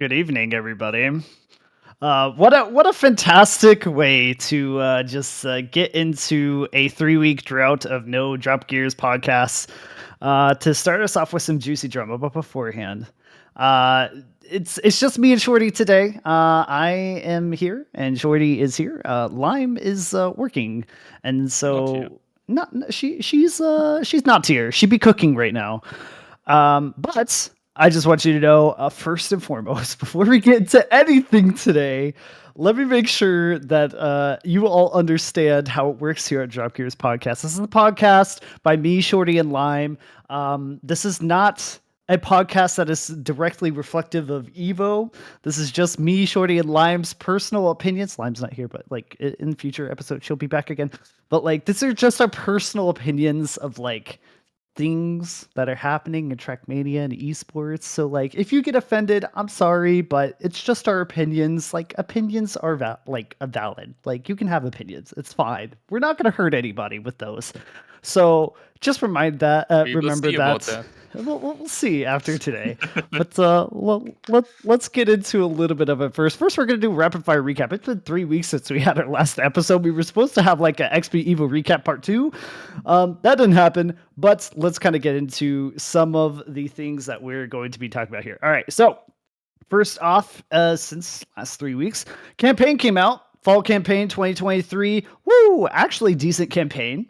Good evening, everybody. What a fantastic way to just get into a 3 week drought of no Drop Gears podcasts. To start us off with some juicy drama, but beforehand, uh, it's just me and Shorty today. I am here, and Shorty is here. Lime is working, and Not here. so not she's not here. She'd be cooking right now. But I just want you to know, first and foremost, before we get into anything today, let me make sure that you all understand how it works here at Drop Gears Podcast. This is a podcast by me, Shorty, and Lime. This is not a podcast that is directly reflective of Evo. This is just me, Shorty, and Lime's personal opinions. Lime's not here, but like in future episodes, she'll be back again. But like, these are just our personal opinions of like things that are happening in Trackmania and esports. So like if you get offended, I'm sorry, but it's just our opinions. Like opinions are valid. Like you can have opinions. It's fine. We're not going to hurt anybody with those. So just We will remember see about that. that. We'll see after today. But let's get into a little bit of it first. First, we're going to do a rapid fire recap. It's been 3 weeks since we had our last episode. We were supposed to have like an XP Evo recap part 2. That didn't happen, but let's kind of get into some of the things that we're going to be talking about here. All right, so first off, since last 3 weeks, campaign came out. Fall campaign 2023. Woo! Actually, decent campaign.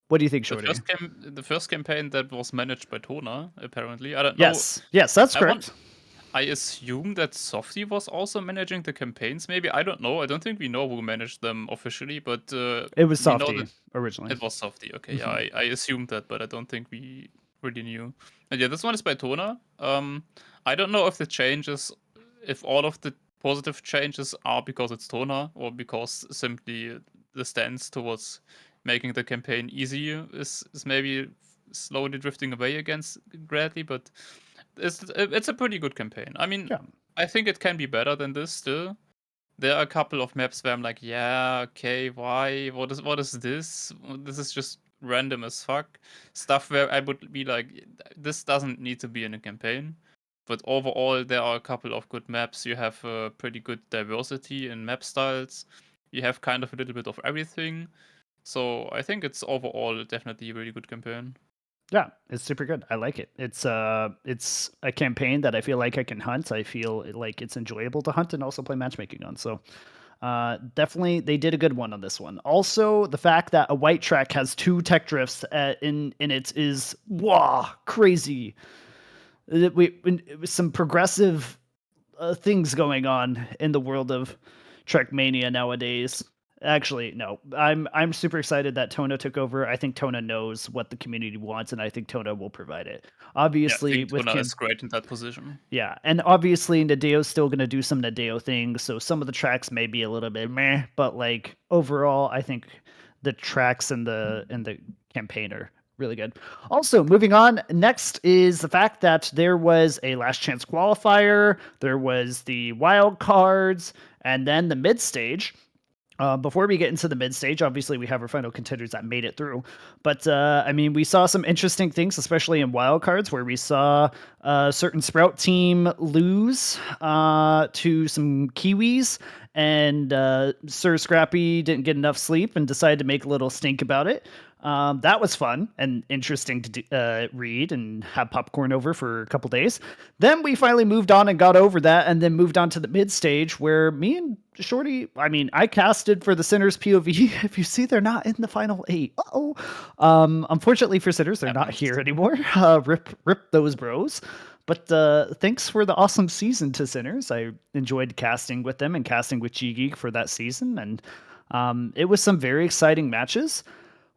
What do you think, The Shorty? first campaign that was managed by Tona, apparently. I don't know. Yes, that's I want. correct. I assume that Softy was also managing the campaigns. Maybe I don't know. I don't think we know who managed them officially, but It was we know that Softy originally. it was Softy. Okay, yeah, Mhm. I assumed that, but I don't think we really knew. And yeah, this one is by Tona. I don't know if the changes, if all of the positive changes are because it's Tona or because simply the stance towards making the campaign easy is maybe slowly drifting away against gradually, but it's a pretty good campaign. I mean, Yeah. I think it can be better than this still. There are a couple of maps where I'm like, yeah, okay, why? What is this? This is just random as fuck. Stuff where I would be like, this doesn't need to be in a campaign. But overall, there are a couple of good maps. You have a pretty good diversity in map styles. You have kind of a little bit of everything. So I think it's overall definitely a really good campaign. Yeah, it's super good. I like it. It's a campaign that I feel like I can hunt. I feel like it's enjoyable to hunt and also play matchmaking on. So definitely they did a good one on this one. Also, the fact that a white track has 2 tech drifts in it is wow, crazy. It was some progressive things going on in the world of Trackmania nowadays. Actually, no. I'm super excited that Tona took over. I think Tona knows what the community wants, and I think Tona will provide it. Yeah, I Obviously, think Tona is great in that position. yeah, and obviously Nadeo's still gonna do some Nadeo things, so some of the tracks may be a little bit meh, but like overall, I think the tracks and the campaign are really good. Also, moving on, next is the fact that there was a last chance qualifier, there was the wild cards, and then the mid stage. Before we get into the mid stage, obviously we have our final contenders that made it through. But I mean, we saw some interesting things, especially in wildcards, where we saw a certain Sprout team lose to some Kiwis, and Sir Scrappy didn't get enough sleep and decided to make a little stink about it. That was fun and interesting to read and have popcorn over for a couple days. Then we finally moved on and got over that, and then moved on to the mid stage where me and Shorty, I mean, I casted for the Sinners POV. If you see, they're not in the final 8. Uh-oh. Unfortunately for Sinners, they're not Happens. here anymore. Rip those bros. But thanks for the awesome season to Sinners. I enjoyed casting with them and casting with G Geek for that season, and it was some very exciting matches.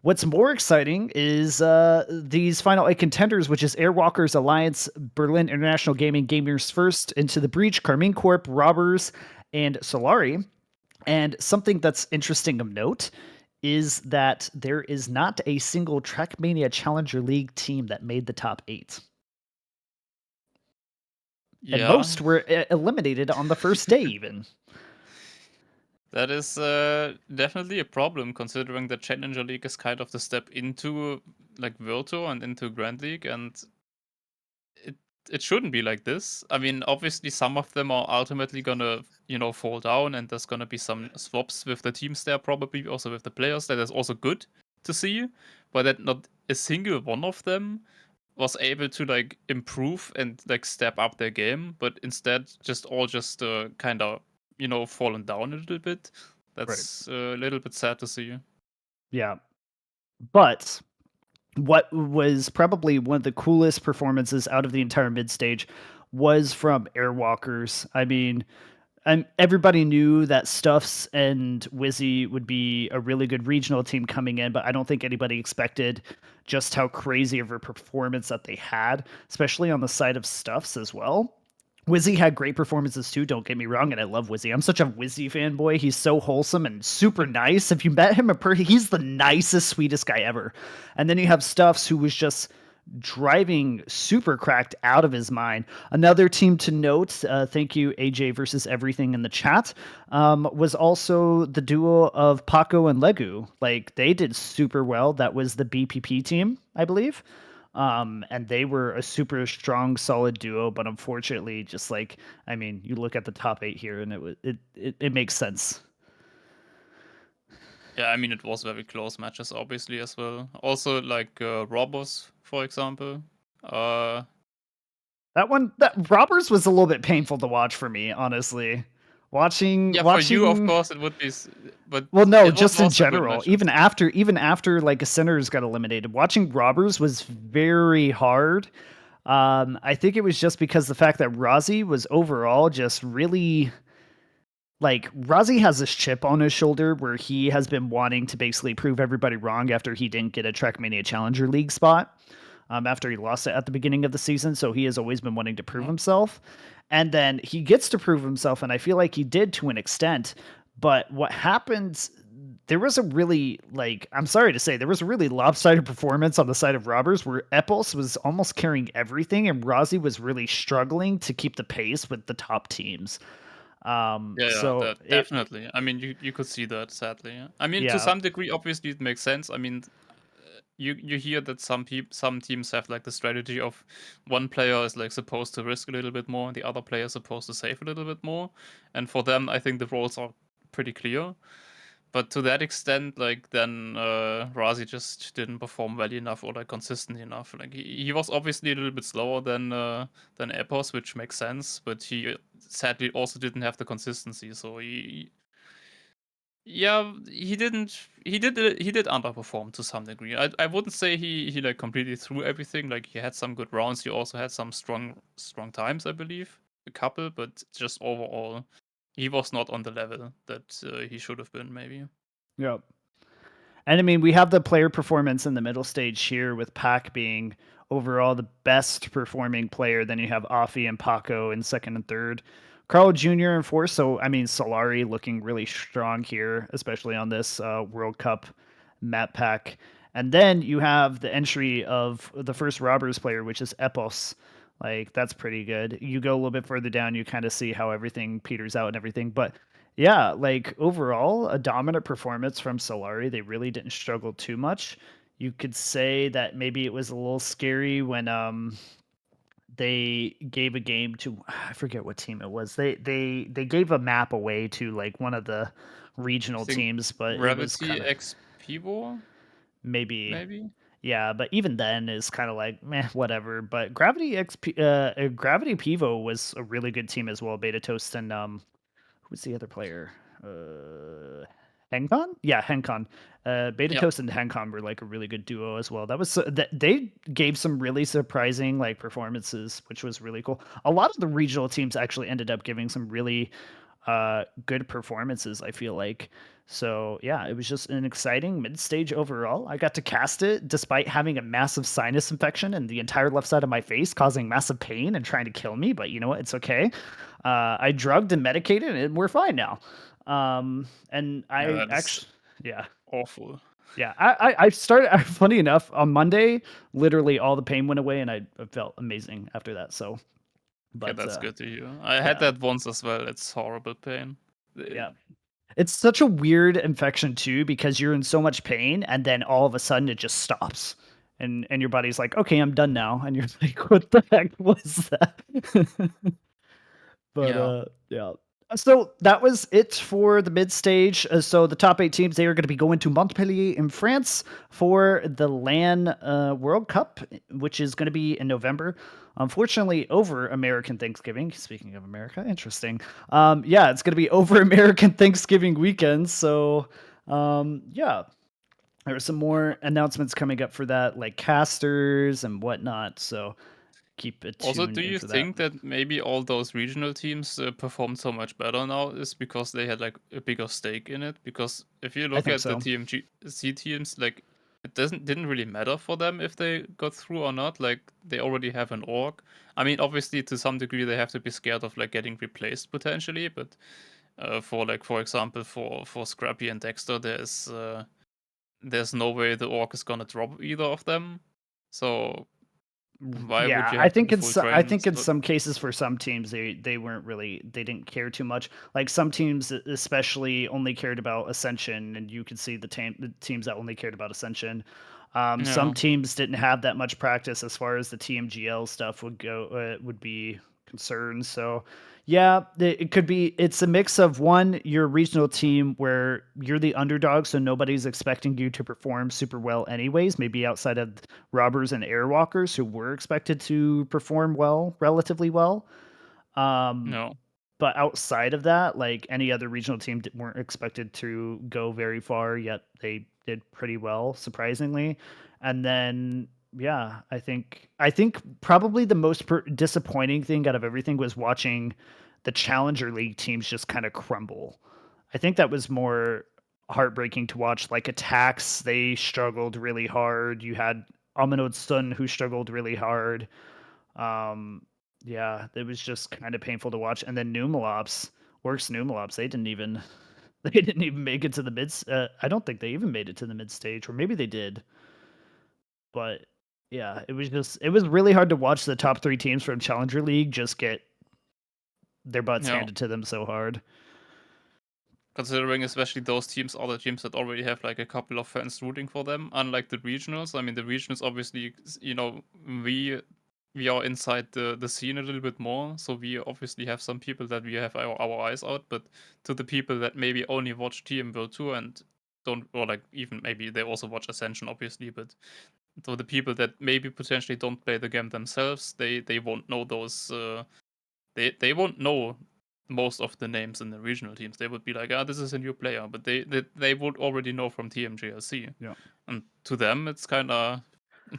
What's more exciting is these final 8 contenders, which is Airwalkers Alliance, Berlin International Gaming, Gamers First, Into the Breach, Carmine Corp, Robbers, and Solari. And something that's interesting of note is that there is not a single Trackmania Challenger League team that made the top 8. And Yeah, most were eliminated on the first day, even. that is definitely a problem considering that Challenger League is kind of the step into like World Tour and into Grand League, and it it shouldn't be like this. I mean, obviously, some of them are ultimately gonna, fall down, and there's gonna be some swaps with the teams there, probably also with the players. That is also good to see, but that not a single one of them was able to like improve and like step up their game, but instead just kind of fallen down a little bit. Right. That's a little bit sad to see. Yeah. But what was probably one of the coolest performances out of the entire mid stage was from Airwalkers. I mean, and everybody knew that Stuffs and Wizzy would be a really good regional team coming in, but I don't think anybody expected just how crazy of a performance that they had, especially on the side of Stuffs as well. Wizzy had great performances too, don't get me wrong, and I love Wizzy. I'm such a Wizzy fanboy. He's so wholesome and super nice. If you met him in person, he's the nicest, sweetest guy ever. And then you have Stuffs, who was just driving super cracked out of his mind. Another team to note, thank you, AJ versus everything in the chat, was also the duo of Paco and Legu. Like, they did super well. That was the BPP team, I believe. And they were a super strong, solid duo, but unfortunately, just like, I mean, you look at the top 8 here, and it makes sense. Yeah, I mean, it was very close matches, obviously, as well. Also, like Robos, for example. That Robbers was a little bit painful to watch for me, honestly. Yeah, for you, of Watching course, it would be, but Well, no, it was just in also good general. matches. Even after like a Sinners got eliminated, watching Robbers was very hard. I think it was just because the fact that Rozzy was overall just really like Rozzy has this chip on his shoulder where he has been wanting to basically prove everybody wrong after he didn't get a Trackmania Challenger League spot. After he lost it at the beginning of the season, so he has always been wanting to prove Mhm. himself. And then he gets to prove himself, and I feel like he did to an extent. But what happened, there was a really, like, I'm sorry to say, there was a really lopsided performance on the side of Robbers where Epos was almost carrying everything, and Rozzy was really struggling to keep the pace with the top teams. Yeah, So that definitely. I mean, you could see that, sadly. Yeah. I mean, to yeah, some degree, obviously, it makes sense. I mean, you hear that some teams have like the strategy of one player is like supposed to risk a little bit more, and the other player is supposed to save a little bit more. And for them, I think the roles are pretty clear. But to that extent, like then Razi just didn't perform well enough or like consistent enough. Like he was obviously a little bit slower than Epos, which makes sense. But he sadly also didn't have the consistency. So yeah, he did underperform to some degree. I wouldn't say he like completely threw everything. Like he had some good rounds. He also had some strong times, I believe, a couple. But just overall, he was not on the level that he should have been. Maybe. yeah. And I mean, we have the player performance in the middle stage here with Pac being overall the best performing player. Then you have Afi and Paco in second and third. Carl Jr. in fourth. So, I mean, Solari looking really strong here, especially on this World Cup map pack. And then you have the entry of the first Robbers player, which is Epos. Like, that's pretty good. You go a little bit further down, you kind of see how everything peters out and everything. But yeah, like overall, a dominant performance from Solari. They really didn't struggle too much. You could say that maybe it was a little scary when they gave a game to I forget what team it was. They gave a map away to like one of the I regional think teams, but it was Gravity kind of X Pivo, maybe maybe? yeah, but even then is kind of like meh, whatever. But Gravity Pivo was a really good team as well. Beta Toast and who's the other player? Henkon? Yeah, Henkon. Beta Yep. Toast and Henkon were like a really good duo as well. That was that they gave some really surprising like performances, which was really cool. A lot of the regional teams actually ended up giving some really good performances, I feel like. So yeah, it was just an exciting mid stage overall. I got to cast it despite having a massive sinus infection and the entire left side of my face causing massive pain and trying to kill me. But you know what? It's okay. I drugged and medicated, and we're fine now. And Yeah, I that is actually, yeah, awful. yeah. I started. Funny enough, on Monday, literally all the pain went away, and I felt amazing after that. So, Okay, but that's good to hear. I had yeah, that once as well. It's horrible pain. yeah. It's such a weird infection too because you're in so much pain and then all of a sudden it just stops. and your buddy's like, "Okay, I'm done now," and you're like, "What the heck was that?" But, Yeah. yeah. So that was it for the mid stage. So the top 8 teams, they are gonna be going to Montpellier in France for the LAN, World Cup, which is gonna be in November. Unfortunately, over American Thanksgiving. Speaking of America, interesting. Yeah, it's gonna be over American Thanksgiving weekend, so, yeah. There are some more announcements coming up for that, like casters and whatnot, so keep it Also, do tuned in you for that. think that maybe all those regional teams performed so much better now is because they had like a bigger stake in it? Because if you I look think at the so. TMGC teams, like it didn't really matter for them if they got through or not. Like they already have an org. I mean, obviously to some degree they have to be scared of like getting replaced potentially, but for like for example for Scrappy and Dexter, there's no way the org is gonna drop either of them. So why would Yeah, you have to go full I train? think in some cases for some teams they weren't really they didn't care too much. Like some teams especially only cared about Ascension, and you could see the teams that only cared about Ascension. Some Yeah. teams didn't have that much practice as far as the TMGL stuff would be concerned. So yeah, it could be. It's a mix of one, your regional team where you're the underdog, so nobody's expecting you to perform super well, anyways. Maybe outside of robbers and airwalkers who were expected to perform well, relatively well. Um, No. but outside of that, like any other regional team weren't expected to go very far, yet they did pretty well, surprisingly. And then, yeah, I think probably the most disappointing thing out of everything was watching the Challenger League teams just kind of crumble. I think that was more heartbreaking to watch. Like attacks, they struggled really hard. You had Aminod Sun who struggled really hard. Um, yeah, it was just kind of painful to watch. And then Numalops, Works Numalops, they didn't even they didn't even make it to the mid. I don't think they even made it to the mid stage, or maybe they did. But yeah, it was really hard to watch the top 3 teams from Challenger League just get their butts Yeah. handed to them so hard. Considering especially those teams are the teams that already have like a couple of fans rooting for them, unlike the regionals. I mean, the regionals obviously, we are inside the scene a little bit more, so we obviously have some people that we have our eyes out. But to the people that maybe only watch TM World Tour and don't, or like even maybe they also watch Ascension, obviously, but to the people that maybe potentially don't play the game themselves, they won't know those. They won't know most of the names in the regional teams. They would be like, this is a new player, but they would already know from TMGLC. Yeah. And to them, it's kind of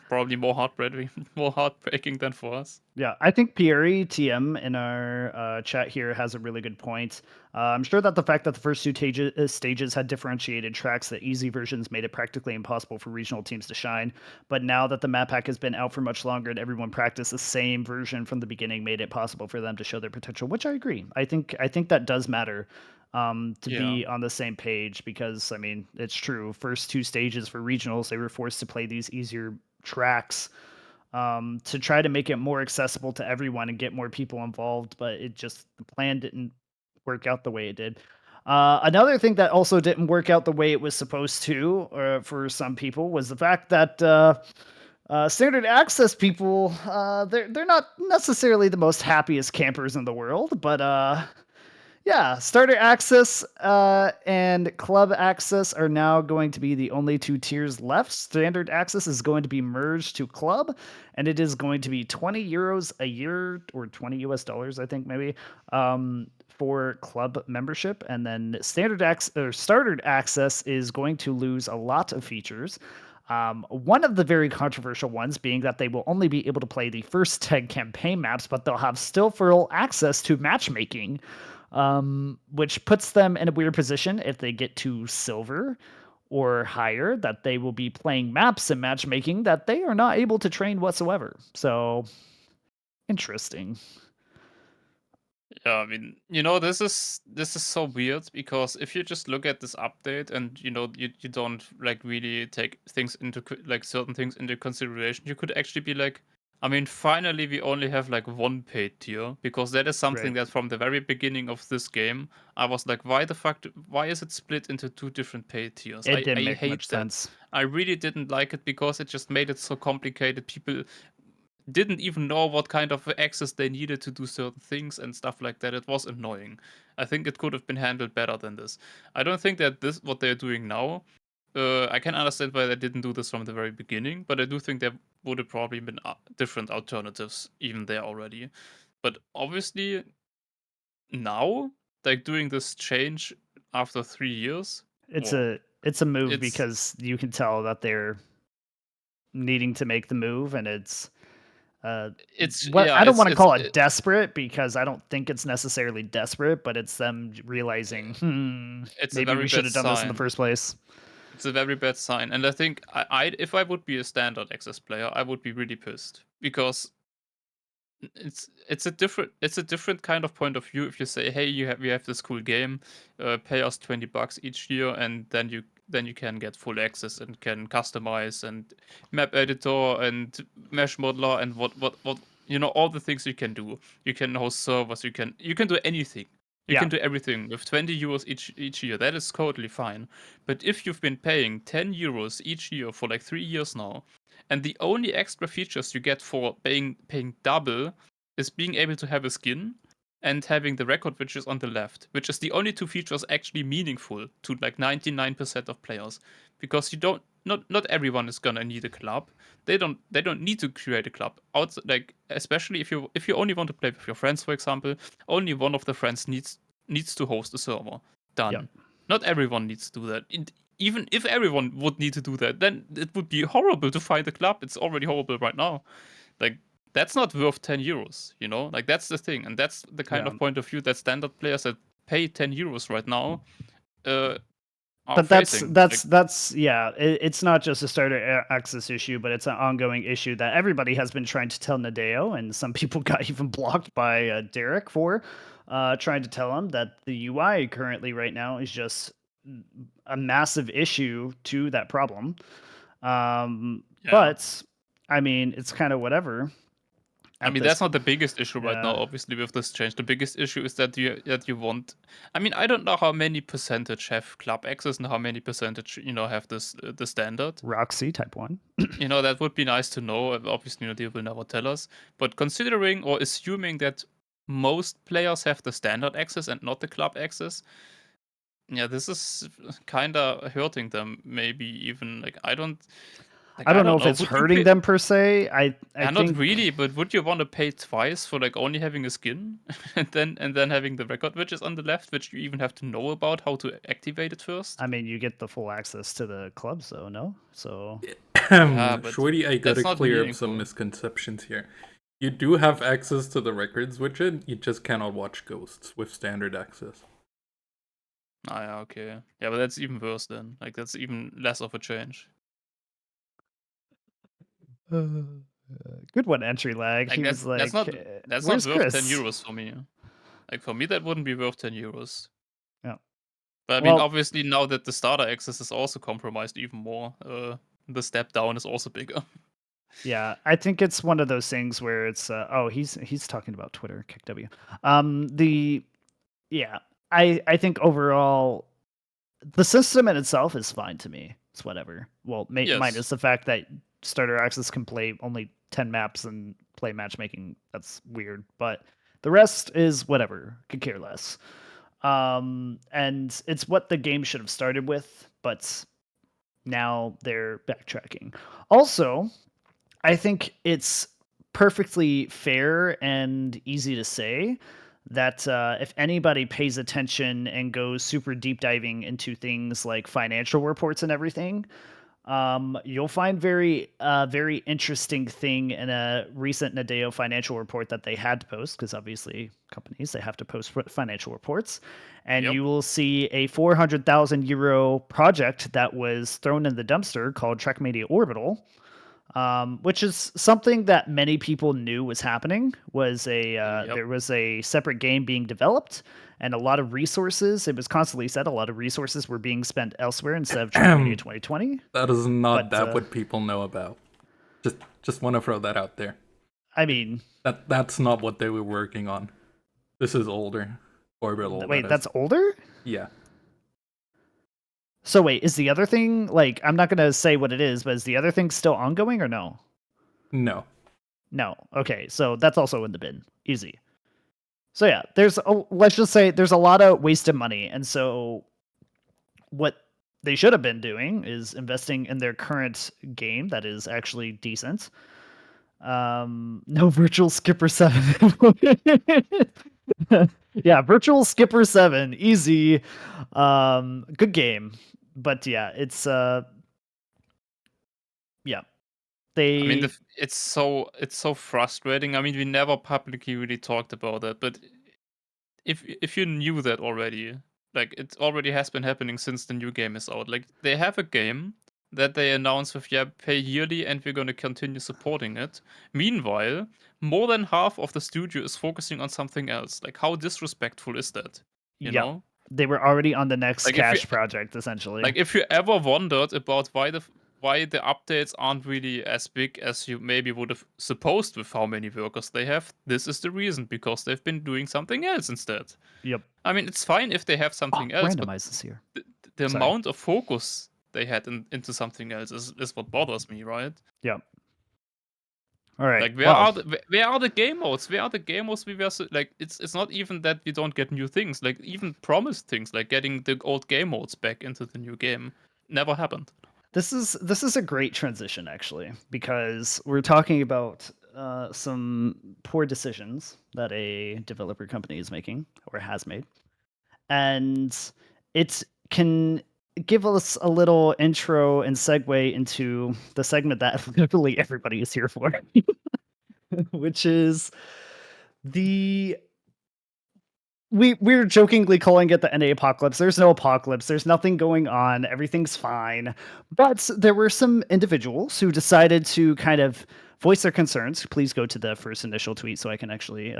probably more heartbreaking, more heartbreaking than for us. Yeah, I think Pieri TM in our chat here has a really good point. I'm sure that the fact that the first 2 stages had differentiated tracks, the easy versions made it practically impossible for regional teams to shine. But now that the map pack has been out for much longer and everyone practiced the same version from the beginning, made it possible for them to show their potential. Which I agree. I think that does matter, to Yeah. be on the same page, because I mean it's true. First 2 stages for regionals, they were forced to play these easier tracks, to try to make it more accessible to everyone and get more people involved, but it just the plan didn't work out the way it did. Another thing that also didn't work out the way it was supposed to, for some people, was the fact that standard access people, they're not necessarily the most happiest campers in the world, but yeah, starter access and club access are now going to be the only 2 tiers left. Standard access is going to be merged to club, and it is going to be €20 a year, or 20 US dollars, I think maybe, for club membership. And then standard access or starter access is going to lose a lot of features. One of the very controversial ones being that they will only be able to play the first 10 campaign maps, but they'll have still full access to matchmaking, which puts them in a weird position if they get to silver or higher, that they will be playing maps and matchmaking that they are not able to train whatsoever. So interesting. Yeah, I mean, this is so weird because if you just look at this update and you don't like really take things into like certain things into consideration, you could actually be like, I mean, finally, we only have like one paid tier, because that is something Right. that from the very beginning of this game, I was like, why the fuck, why is it split into two different paid tiers? It didn't I make much hate that. sense. I really didn't like it because it just made it so complicated. People didn't even know what kind of access they needed to do certain things and stuff like that. It was annoying. I think it could have been handled better than this. I don't think that this what they're doing now. I can understand why they didn't do this from the very beginning, but I do think there would have probably been different alternatives even there already. But obviously now, like doing this change after 3 years, It's well, a move it's because you can tell that they're needing to make the move, and it's what yeah, I don't want to it's call it desperate because I don't think it's necessarily desperate, but it's them realizing, it's a maybe very we should bad have done this in the sign. first place. It's a very bad sign, and I think if I would be a standard access player, I would be really pissed because it's a different kind of point of view if you say, hey, we have this cool game, pay us $20 each year, and then you can get full access and can customize and map editor and mesh modeler and what all the things you can do. You can host servers. You can do anything. You Yeah, can do everything with €20 each year. That is totally fine. But if you've been paying €10 each year for like 3 years now, and the only extra features you get for paying double is being able to have a skin and having the record which is on the left, which is the only two features actually meaningful to like 99% of players, because you don't not everyone is gonna need a club. They don't need to create a club. Like, especially if you only want to play with your friends, for example, only one of the friends needs to host a server. yep. Done. Not everyone needs to do that. Even if everyone would need to do that, then it would be horrible to find a club. It's already horrible right now. Like, that's not worth €10, Like, that's the thing, and that's the kind Yeah. of point of view that standard players that pay €10 right now uh, are But that's facing. that's Like, that's yeah. It's not just a starter access issue, but it's an ongoing issue that everybody has been trying to tell Nadeo, and some people got even blocked by Derek for trying to tell him that the UI currently right now is just a massive issue to that problem. yeah. But I mean, it's kind of whatever I at mean, this. that's not the biggest issue right now, Yeah, obviously, with this change. The biggest issue is that you want. I mean, I don't know how many percentage have club access and how many percentage have this the standard. Roxy type one. That would be nice to know. Obviously, they will never tell us. But considering or assuming that most players have the standard access and not the club access, yeah, this is kind of hurting them. Maybe even like I I don't know don't if know. it's Would you hurting pay? them per se. I Yeah, not think. really. But would you want to pay twice for like only having a skin and then having the record widgets on the left, which you even have to know about how to activate it first? I mean, you get the full access to the clubs, though, no? So Yeah, but Shorty, I gotta that's not clear up some meaningful. misconceptions here. You do have access to the records widget, you just cannot watch ghosts with standard access. Ah, yeah, okay. Yeah, but that's even worse then. Like, that's even less of a change. good one, entry lag. Like, He was that's like, not that's not "Where's worth ten Chris?" euros for me. Like, for me, that wouldn't be worth €10. Yeah. But I mean, Well, obviously, now that the starter access is also compromised even more, the step down is also bigger. yeah, I think it's one of those things where it's oh, he's talking about Twitter, kick W. The yeah, I think overall the system in itself is fine to me. It's whatever. Well, Yes. minus the fact that starter access can play only 10 maps and play matchmaking. That's weird, but the rest is whatever. Could care less. And it's what the game should have started with, but now they're backtracking. Also, I think it's perfectly fair and easy to say that if anybody pays attention and goes super deep diving into things like financial reports and everything, you'll find very interesting thing in a recent Nadeo financial report that they had to post because obviously companies they have to post financial reports, and Yep. you will see a 400,000 euro project that was thrown in the dumpster called Trackmania Orbital, which is something that many people knew was happening. Was a Yep. there was a separate game being developed, and a lot of resources. It was constantly said a lot of resources were being spent elsewhere instead of Trackmania 2020. That is not But that what people know about. Just want to throw that out there. I mean, That's not what they were working on. This is older. Orbital. wait, that is. that's older? Yeah. So wait, is the other thing, like, I'm not going to say what it is, but is the other thing still ongoing or no? No. No. Okay, so that's also in the bin. Easy. So yeah, let's just say there's a lot of wasted money. And so what they should have been doing is investing in their current game that is actually decent. No Virtual Skipper 7. Yeah, Virtual Skipper 7, easy. Good game. But yeah, it's yeah. I mean, They it's so frustrating. I mean, we never publicly really talked about it, but if you knew that already, like it already has been happening since the new game is out. Like they have a game that they announce with pay yearly and we're going to continue supporting it. Meanwhile, more than half of the studio is focusing on something else. Like how disrespectful is that? You Yep. know? They were already on the next Like cash project essentially. like if you ever wondered about why the updates aren't really as big as you maybe would have supposed with how many workers they have, this is the reason, because they've been doing something else instead. Yep. I mean, it's fine if they have something else, but Randomize this here. the Sorry. amount of focus they had into something else is what bothers me, right? Yep. All right. Like where are the game modes? Where are the game modes we were like it's not even that we don't get new things, like even promised things like getting the old game modes back into the new game never happened. This is a great transition actually, because we're talking about some poor decisions that a developer company is making or has made, and it can give us a little intro and segue into the segment that literally everybody is here for, which is the we're jokingly calling it the NA-pocalypse. There's no apocalypse. There's nothing going on. Everything's fine. But there were some individuals who decided to kind of voice their concerns. Please go to the first initial tweet so I can actually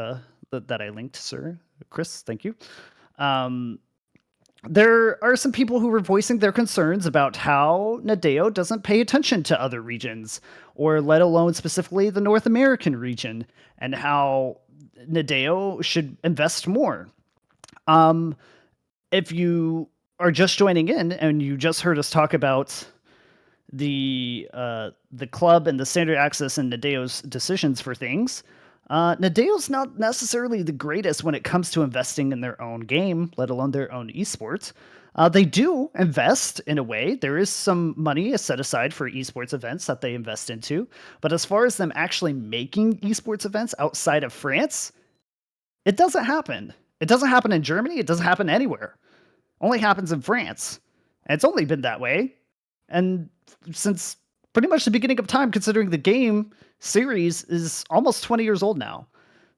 that I linked, sir. Chris, thank you. There are some people who were voicing their concerns about how Nadeo doesn't pay attention to other regions, or let alone specifically the North American region, and how Nadeo should invest more. If you are just joining in and you just heard us talk about the club and the standard access and Nadeo's decisions for things, Nadeo's not necessarily the greatest when it comes to investing in their own game, let alone their own esports. They do invest in a way. There is some money set aside for esports events that they invest into. But as far as them actually making esports events outside of France, it doesn't happen. It doesn't happen in Germany. It doesn't happen anywhere. Only happens in France. And it's only been that way. And since pretty much the beginning of time, considering the game series is almost 20 years old now.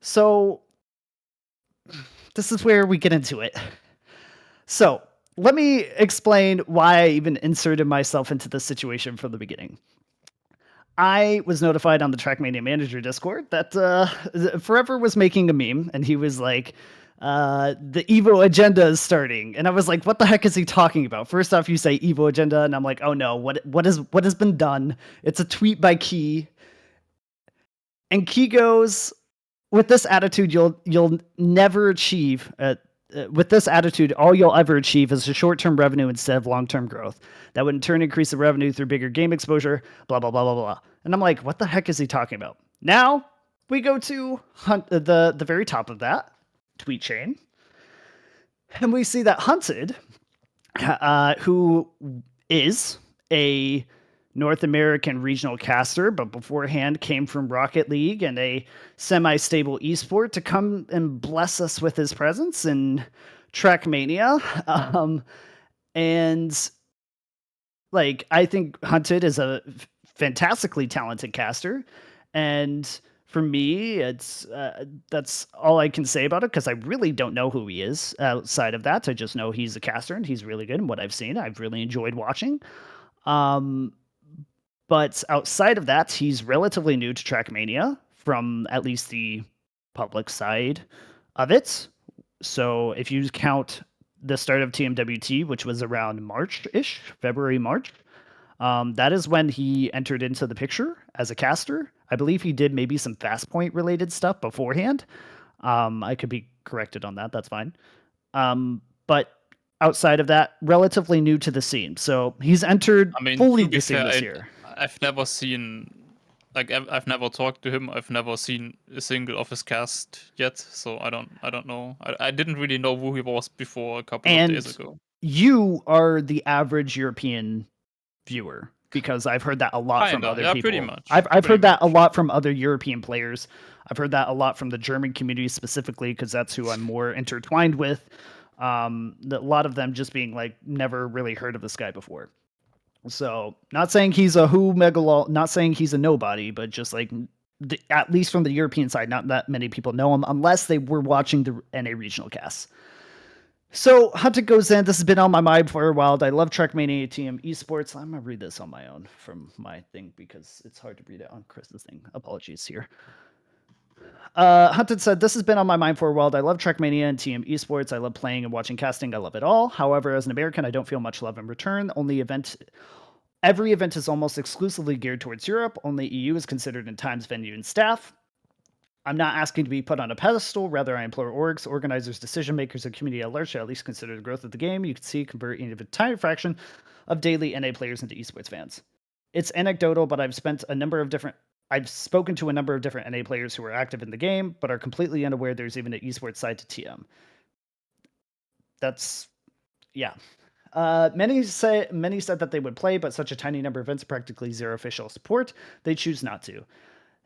So this is where we get into it. So let me explain why I even inserted myself into this situation from the beginning. I was notified on the Trackmania Manager Discord that Forever was making a meme, and he was like, the Evo agenda is starting. And I was like, what the heck is he talking about? First off, you say Evo agenda, and I'm like, oh no, what has been done? It's a tweet by Key. And Key goes, with this attitude, you'll never achieve with this attitude, all you'll ever achieve is a short-term revenue instead of long-term growth. That would in turn increase the revenue through bigger game exposure, blah, blah, blah, blah, blah. And I'm like, what the heck is he talking about? Now we go to the very top of that tweet chain, and we see that Hunted, who is a North American regional caster, but beforehand came from Rocket League and a semi-stable esport, to come and bless us with his presence in Trackmania. And like, I think Hunted is a fantastically talented caster, and for me, it's that's all I can say about it, because I really don't know who he is outside of that. I just know he's a caster and he's really good. And what I've seen, I've really enjoyed watching. But outside of that, he's relatively new to Trackmania from at least the public side of it. So if you count the start of TMWT, which was around March-ish, February, March, that is when he entered into the picture as a caster. I believe he did maybe some fast point related stuff beforehand. I could be corrected on that. That's fine. But outside of that, relatively new to the scene. So he's entered I mean, fully to be the scene fair, this year. I've never seen, like, I've never talked to him. I've never seen a single of his cast yet, so I don't know. I didn't really know who he was before a couple of days ago. You are the average European viewer, because I've heard that a lot from Kinda, other yeah, people. pretty much. I've Pretty heard that a much. lot from other European players. I've heard that a lot from the German community specifically, because that's who I'm more intertwined with. A lot of them just being like, never really heard of this guy before. So, not saying he's a not saying he's a nobody, but just like at least from the European side, not that many people know him unless they were watching the NA regional casts. So Hunter goes in. This has been on my mind for a while. I love Trackmania TM Esports. I'm gonna read this on my own from my thing because it's hard to read it on Chris's thing. Apologies here. Hunted said, "This has been on my mind for a while. I love Trackmania and TM Esports. I love playing and watching casting. I love it all. However, as an American, I don't feel much love in return. Every event is almost exclusively geared towards Europe. Only EU is considered in times, venue, and staff. I'm not asking to be put on a pedestal. Rather, I implore orgs, organizers, decision makers, and community at large to at least consider the growth of the game. You can see convert even a tiny fraction of daily NA players into esports fans. It's anecdotal, but I've spoken to a number of different NA players who are active in the game, but are completely unaware there's even an esports side to TM. That's, yeah. Many said that they would play, but such a tiny number of events, practically zero official support, they choose not to.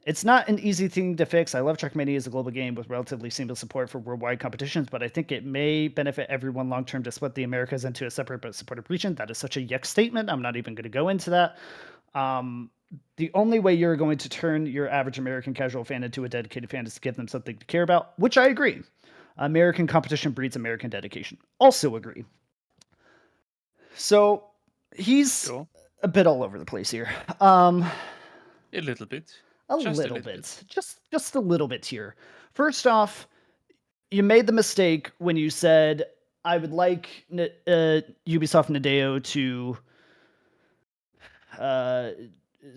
It's not an easy thing to fix. I love Trackmania as a global game with relatively seamless support for worldwide competitions, but I think it may benefit everyone long term to split the Americas into a separate but supportive region. That is such a yuck statement. I'm not even going to go into that. The only way you're going to turn your average American casual fan into a dedicated fan is to give them something to care about, which I agree. American competition breeds American dedication. Also agree. So he's a bit all over the place here. A little bit. A little bit. Just a little bit here. First off, you made the mistake when you said, I would like Ubisoft Nadeo to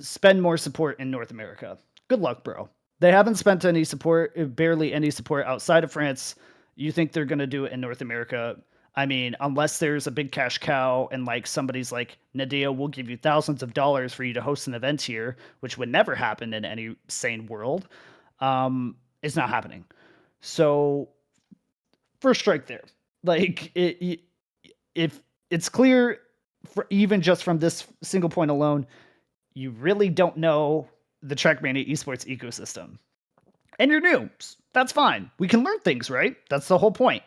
spend more support in North America. Good luck, bro. They haven't spent any support, barely any support outside of France. You think they're going to do it in North America? I mean, unless there's a big cash cow and like somebody's like, Nadeo will give you thousands of dollars for you to host an event here, which would never happen in any sane world. It's not happening. So first strike there. Like if it's clear, even just from this single point alone, you really don't know the Trackmania esports ecosystem. And you're new. That's fine. We can learn things, right? That's the whole point.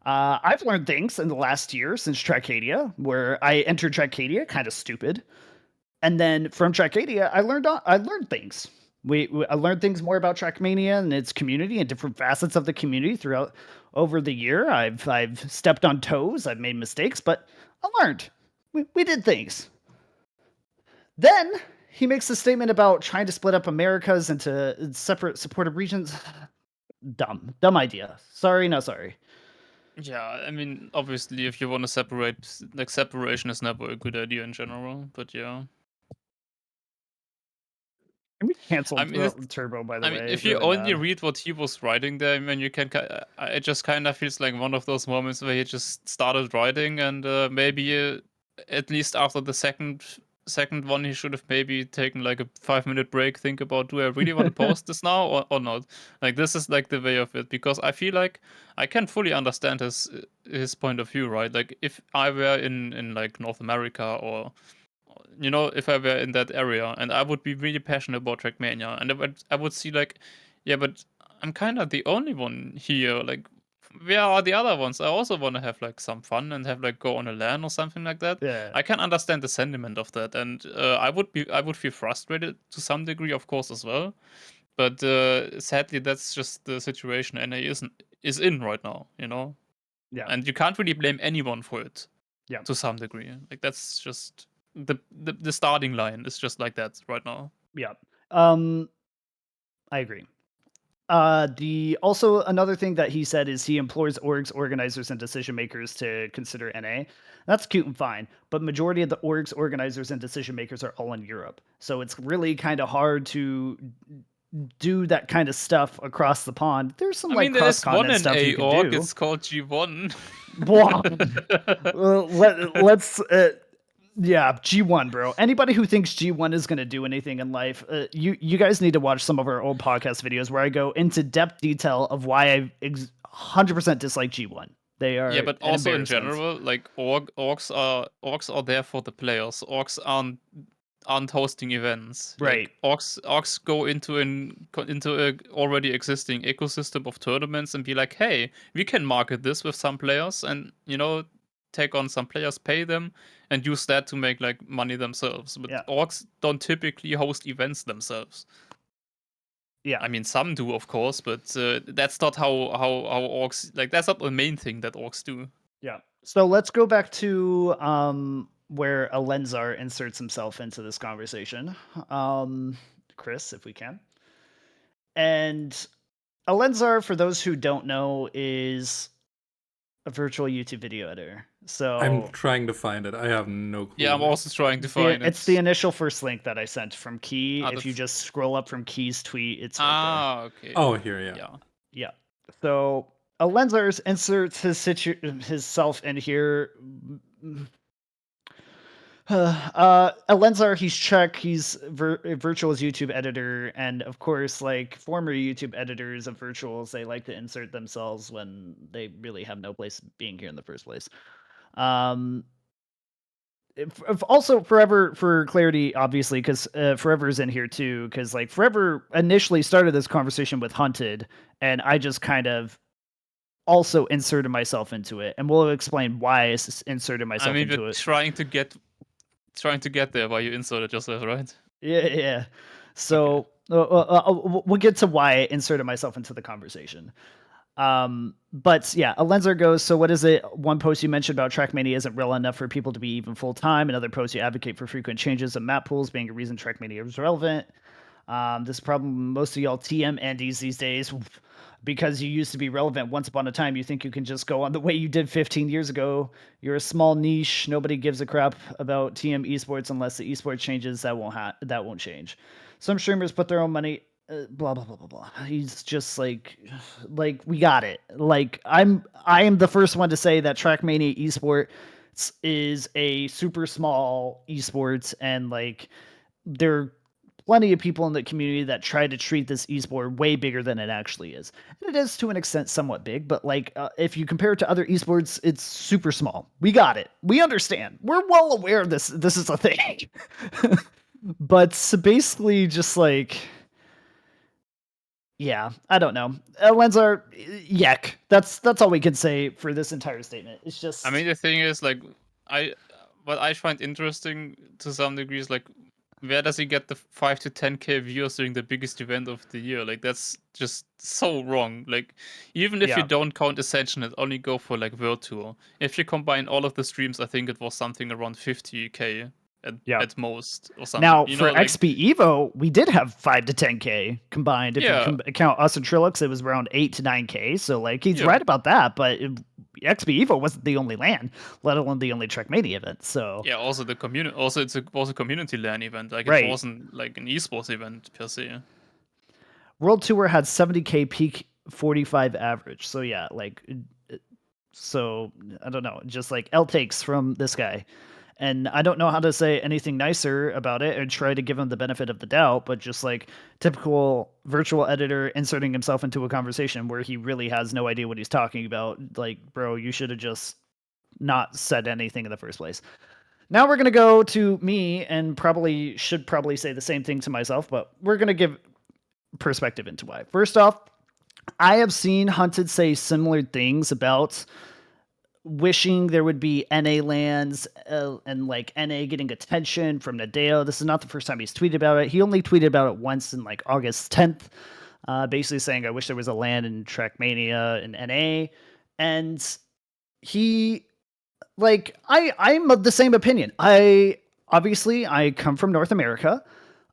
I've learned things in the last year since Trackmania, where I entered Trackmania kind of stupid, and then from Trackmania, I learned things. I learned things more about Trackmania and its community and different facets of the community throughout over the year. I've stepped on toes. I've made mistakes, but I learned. We did things. Then he makes a statement about trying to split up Americas into separate supportive regions. Dumb idea. Sorry, no sorry. Yeah, I mean, obviously, if you want to separate, like, separation is never a good idea in general, but yeah. And we canceled I mean, Turbo, by the way. if you really only bad. read what he was writing there, I mean, you can. It just kind of feels like one of those moments where he just started writing, and maybe at least after the second one, he should have maybe taken like a 5-minute break, think about, do I really want to post this now or not? Like, this is like the way of it, because I feel like I can fully understand his point of view, right? Like, if I were in like North America, or if I were in that area and I would be really passionate about Trackmania, and I would see like, yeah, but I'm kind of the only one here. Like, where are the other ones? I also want to have like some fun and have like go on a LAN or something like that. Yeah. I can understand the sentiment of that, and I would feel frustrated to some degree, of course, as well. But sadly, that's just the situation NA is in right now. Yeah. And you can't really blame anyone for it. Yeah. To some degree, like, that's just the starting line is just like that right now. Yeah. I agree. Also another thing that he said is he implores orgs, organizers, and decision makers to consider NA. That's cute and fine, but majority of the orgs, organizers, and decision makers are all in Europe, so it's really kind of hard to do that kind of stuff across the pond. There's some like there is one cross-continent stuff you NA can org. do. It's called G1. Blah. Let's. Yeah, G1, bro. Anybody who thinks G1 is going to do anything in life, you guys need to watch some of our old podcast videos where I go into depth detail of why I 100% dislike G1. They are Yeah, but an also in embarrassment. general, like orgs are there for the players. Orgs aren't hosting events. Right. Like orgs go into a already existing ecosystem of tournaments and be like, hey, we can market this with some players and take on some players, pay them, and use that to make like money themselves. But Yeah. orgs don't typically host events themselves. Yeah. I mean, some do, of course, but that's not how orgs, like, that's not the main thing that orgs do. Yeah. So let's go back to where Alenzar inserts himself into this conversation. Chris, if we can. And Alenzar, for those who don't know, is a virtual YouTube video editor. So I'm trying to find it. I have no clue. Yeah, I'm also trying to find it. It's the initial first link that I sent from Key. Ah, if you just scroll up from Key's tweet, it's right okay. Okay. Oh, here, yeah. Yeah. So Alenzar inserts himself in here. Alenzar, he's Czech. He's Virtual's YouTube editor, and of course, like former YouTube editors of Virtuals, they like to insert themselves when they really have no place being here in the first place. If also Forever, for clarity, obviously, because Forever's in here too, because like Forever initially started this conversation with Hunted, and I just kind of also inserted myself into it, and we'll explain why I inserted myself into it. Trying to get there while you inserted yourself, right? Yeah. So we'll get to why I inserted myself into the conversation. But yeah, Alenzar goes, so what is it? One post you mentioned about Trackmania isn't real enough for people to be even full time. Another post you advocate for frequent changes of map pools being a reason Trackmania is relevant. This is problem most of y'all TM Andes these days. Because you used to be relevant once upon a time, you think you can just go on the way you did 15 years ago. You're a small niche. Nobody gives a crap about TM esports unless the esports changes. That won't change. Some streamers put their own money. Blah blah blah blah blah. He's just like we got it. Like I am the first one to say that Trackmania esports is a super small esports, and like there plenty of people in the community that try to treat this esport way bigger than it actually is. And it is to an extent somewhat big, but like if you compare it to other esports, it's super small. We got it. We understand. We're well aware of this. This is a thing. But basically just like, yeah, I don't know. Alenzar, yuck. That's all we can say for this entire statement. It's just, I mean, the thing is, like, what I find interesting to some degree is like, where does he get the 5 to 10k viewers during the biggest event of the year? Like, that's just so wrong. Like, even if you don't count Ascension and only go for like World Tour, if you combine all of the streams, I think it was something around 50k at most or something. Now, for XP Evo, we did have 5 to 10k combined. If you count us and Trilux, it was around 8 to 9k. So like he's right about that, but XP Evo wasn't the only LAN, let alone the only Trackmania event. So yeah, also the community, also it was a community LAN event. Like it wasn't like an esports event per se. World Tour had 70k peak, 45 average. So yeah, like, so I don't know, just like L takes from this guy. And I don't know how to say anything nicer about it and try to give him the benefit of the doubt, but just like typical virtual editor inserting himself into a conversation where he really has no idea what he's talking about. Like, bro, you should have just not said anything in the first place. Now we're going to go to me and should probably say the same thing to myself, but we're going to give perspective into why. First off, I have seen Hunted say similar things about wishing there would be NA lands and like NA getting attention from Nadeo. This is not the first time he's tweeted about it. He only tweeted about it once in like August 10th, basically saying, I wish there was a land in Trackmania and NA. And he, like, I'm of the same opinion. I come from North America.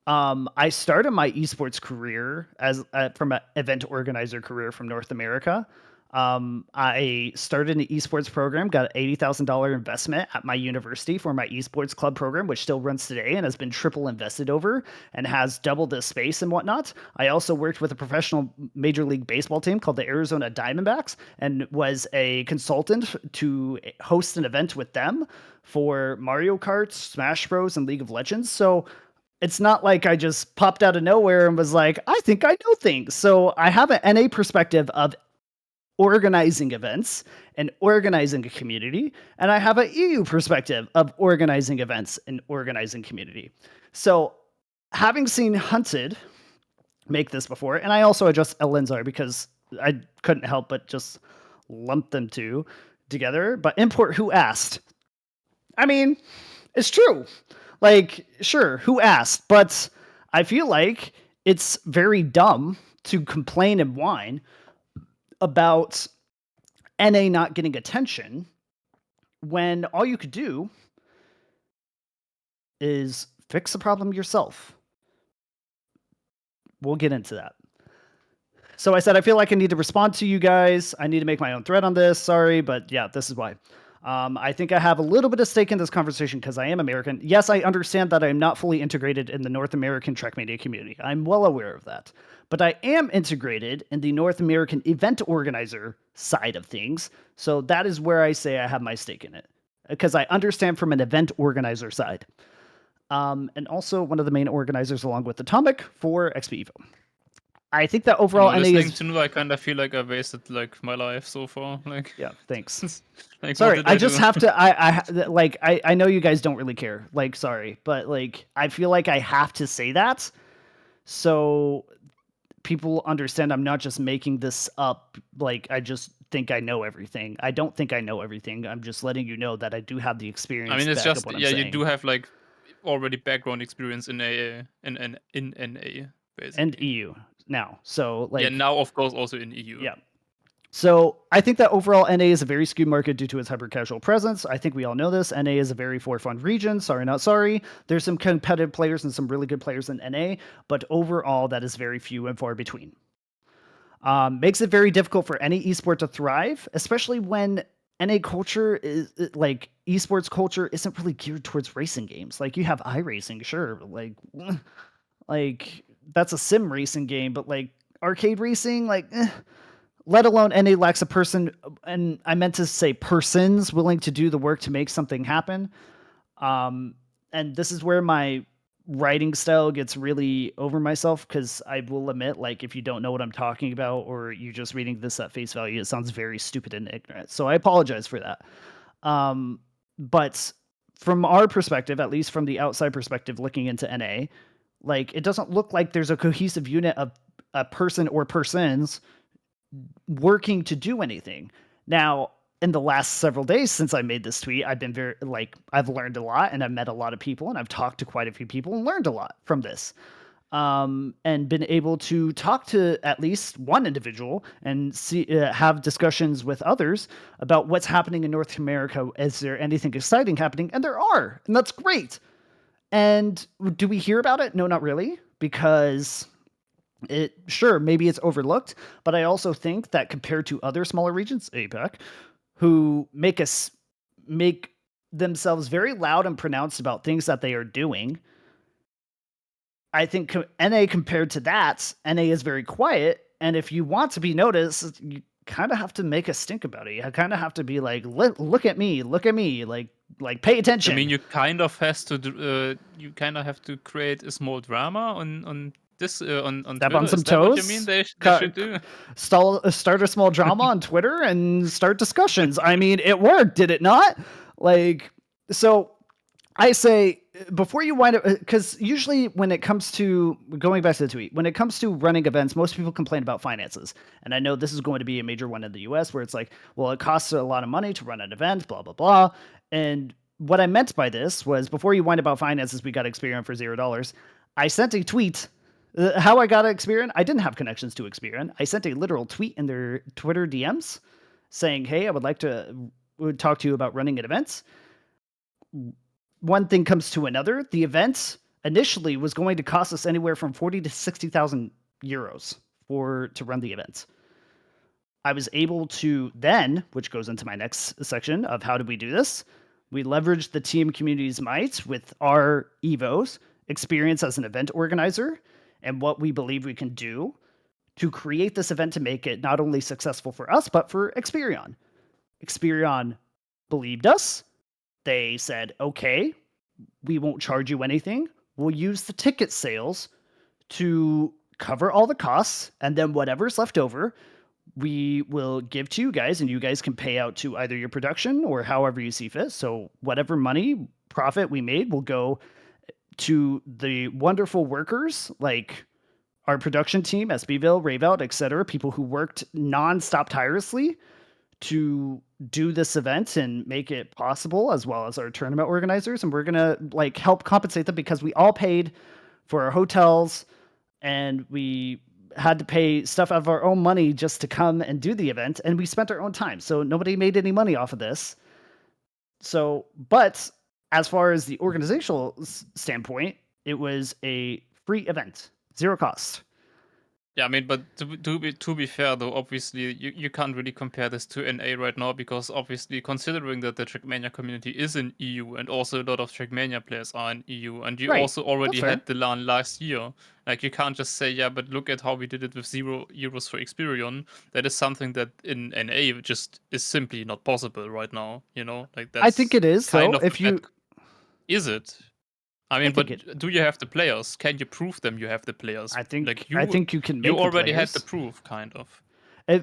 I started my esports career as from an event organizer career from North America. I started an esports program, got an $80,000 investment at my university for my esports club program, which still runs today and has been triple invested over and has doubled the space and whatnot. I also worked with a professional Major League Baseball team called the Arizona Diamondbacks and was a consultant to host an event with them for Mario Kart, Smash Bros, and League of Legends. So it's not like I just popped out of nowhere and was like, I think I know things. So I have an NA perspective of organizing events and organizing a community, and I have an EU perspective of organizing events and organizing community. So having seen Hunted make this before, and I also adjust Elenzar because I couldn't help but just lump them two together. But import who asked? I mean, it's true. Like, sure, who asked? But I feel like it's very dumb to complain and whine about NA not getting attention when all you could do is fix the problem yourself. We'll get into that. So I said, I feel like I need to respond to you guys. I need to make my own thread on this. Sorry, but yeah, this is why. I think I have a little bit of stake in this conversation because I am American. Yes, I understand that I'm not fully integrated in the North American Trackmania community. I'm well aware of that. But I am integrated in the North American event organizer side of things. So that is where I say I have my stake in it because I understand from an event organizer side. And also one of the main organizers along with Atomic for XP Evo. I think that overall NA listening is... to Nu, I kind of feel like I wasted like my life so far. Like, yeah, thanks. like, sorry, I just do? have to. I know you guys don't really care. Like, sorry, but like, I feel like I have to say that, so people understand I'm not just making this up. Like, I just think I know everything. I don't think I know everything. I'm just letting you know that I do have the experience. I mean, it's just yeah, you do have like already background experience in NA, basically. And EU now. So like, yeah, now of course also in EU. Yeah. So I think that overall NA is a very skewed market due to its hyper casual presence. I think we all know this. NA is a very for fun region. Sorry, not sorry. There's some competitive players and some really good players in NA, but overall that is very few and far between. Makes it very difficult for any esport to thrive, especially when NA culture is like esports culture isn't really geared towards racing games. Like you have iRacing, sure, like that's a sim racing game, but like arcade racing, like. Let alone NA lacks a person, and I meant to say persons willing to do the work to make something happen. And this is where my writing style gets really over myself because I will admit, like, if you don't know what I'm talking about or you're just reading this at face value, it sounds very stupid and ignorant. So I apologize for that. But from our perspective, at least from the outside perspective, looking into NA, like, it doesn't look like there's a cohesive unit of a person or persons working to do anything. Now, in the last several days since I made this tweet, I've been very I've learned a lot and I've met a lot of people and I've talked to quite a few people and learned a lot from this. And been able to talk to at least one individual and see have discussions with others about what's happening in North America. Is there anything exciting happening? And there are, and that's great. And do we hear about it? No, not really, because maybe it's overlooked, but I also think that compared to other smaller regions, APAC, who make themselves very loud and pronounced about things that they are doing, I think NA compared to that, NA is very quiet. And if you want to be noticed, you kind of have to make a stink about it. You kind of have to be like, look at me, like pay attention. I mean, you kind of have to create a small drama on this on Step Twitter. on some Is that what toes. you mean they should do? Start a small drama on Twitter and start discussions. I mean, it worked, did it not? Like, so I say before you wind up, because usually when it comes to going back to the tweet, when it comes to running events, most people complain about finances. And I know this is going to be a major one in the US where it's like, well, it costs a lot of money to run an event, blah, blah, blah. And what I meant by this was before you wind about finances, we got Experian for $0. I sent a tweet. How I got Experian, I didn't have connections to Experian. I sent a literal tweet in their Twitter DMs saying, hey, I would like to talk to you about running an event. One thing comes to another. The event initially was going to cost us anywhere from 40 to 60,000 euros to run the event. I was able to then, which goes into my next section of how did we do this? We leveraged the team community's might with our Evos, experience as an event organizer, and what we believe we can do to create this event to make it not only successful for us, but for Experion. Experion believed us. They said, okay, we won't charge you anything. We'll use the ticket sales to cover all the costs, and then whatever's left over, we will give to you guys, and you guys can pay out to either your production or however you see fit. So whatever money profit we made will go to the wonderful workers like our production team, SBville, Raveout, etc., people who worked nonstop tirelessly to do this event and make it possible, as well as our tournament organizers. And we're gonna like help compensate them because we all paid for our hotels and we had to pay stuff out of our own money just to come and do the event, and we spent our own time. So nobody made any money off of this. So, but as far as the organizational standpoint, it was a free event, 0 cost. Yeah, I mean, but to be fair though, obviously you can't really compare this to NA right now because obviously considering that the Trackmania community is in EU and also a lot of Trackmania players are in EU and you Right. also already That's had the LAN last year. Like you can't just say, yeah, but look at how we did it with €0 for Experion. That is something that in NA just is simply not possible right now. You know, like that's I think it is kind though. of If you is it? I mean, think but do you have the players? Can you prove them you have the players? I think like I think you can make you already the had the players. proof, kind of.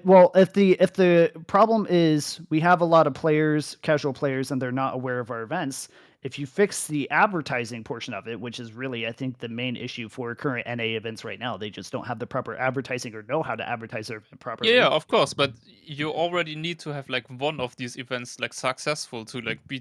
Well, if the problem is we have a lot of players, casual players, and they're not aware of our events, if you fix the advertising portion of it, which is really, I think, the main issue for current NA events right now, they just don't have the proper advertising or know how to advertise their event properly. Yeah, of course, but you already need to have like one of these events like successful to like be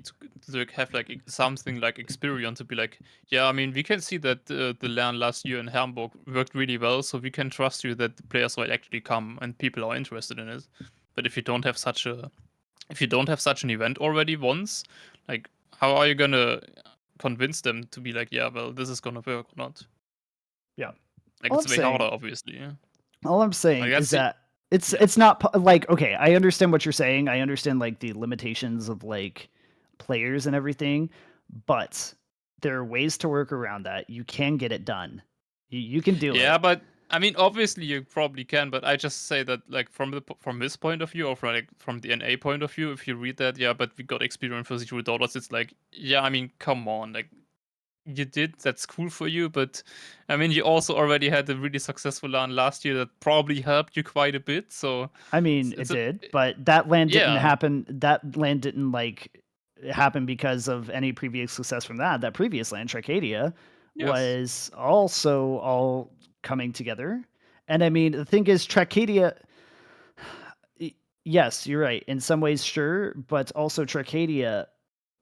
to have like something like Experion to be like, yeah, I mean, we can see that the LAN last year in Hamburg worked really well, so we can trust you that the players will actually come and people are interested in it. But if you don't have such an event already once, like how are you gonna convince them to be like, yeah, well, this is gonna work or not? Yeah. Like All it's I'm way harder, saying- obviously. Yeah. All I'm saying Like, is that's that yeah. it's not like, okay, I understand what you're saying. I understand like the limitations of like players and everything, but there are ways to work around that. You can get it done. You can do Yeah, it. but I mean, obviously you probably can, but I just say that like from his point of view or from the NA point of view, if you read that, yeah, but we got Experience for $0, it's like, yeah, I mean, come on, like you did, that's cool for you, but I mean, you also already had a really successful LAN last year that probably helped you quite a bit. So I mean, it's it did, but that land didn't yeah. happen. That land didn't like happen because of any previous success from that. That previous land, Tricadia, Yes. was also all coming together. And I mean, the thing is, Tricadia. Yes, you're right. In some ways, sure, but also Tricadia.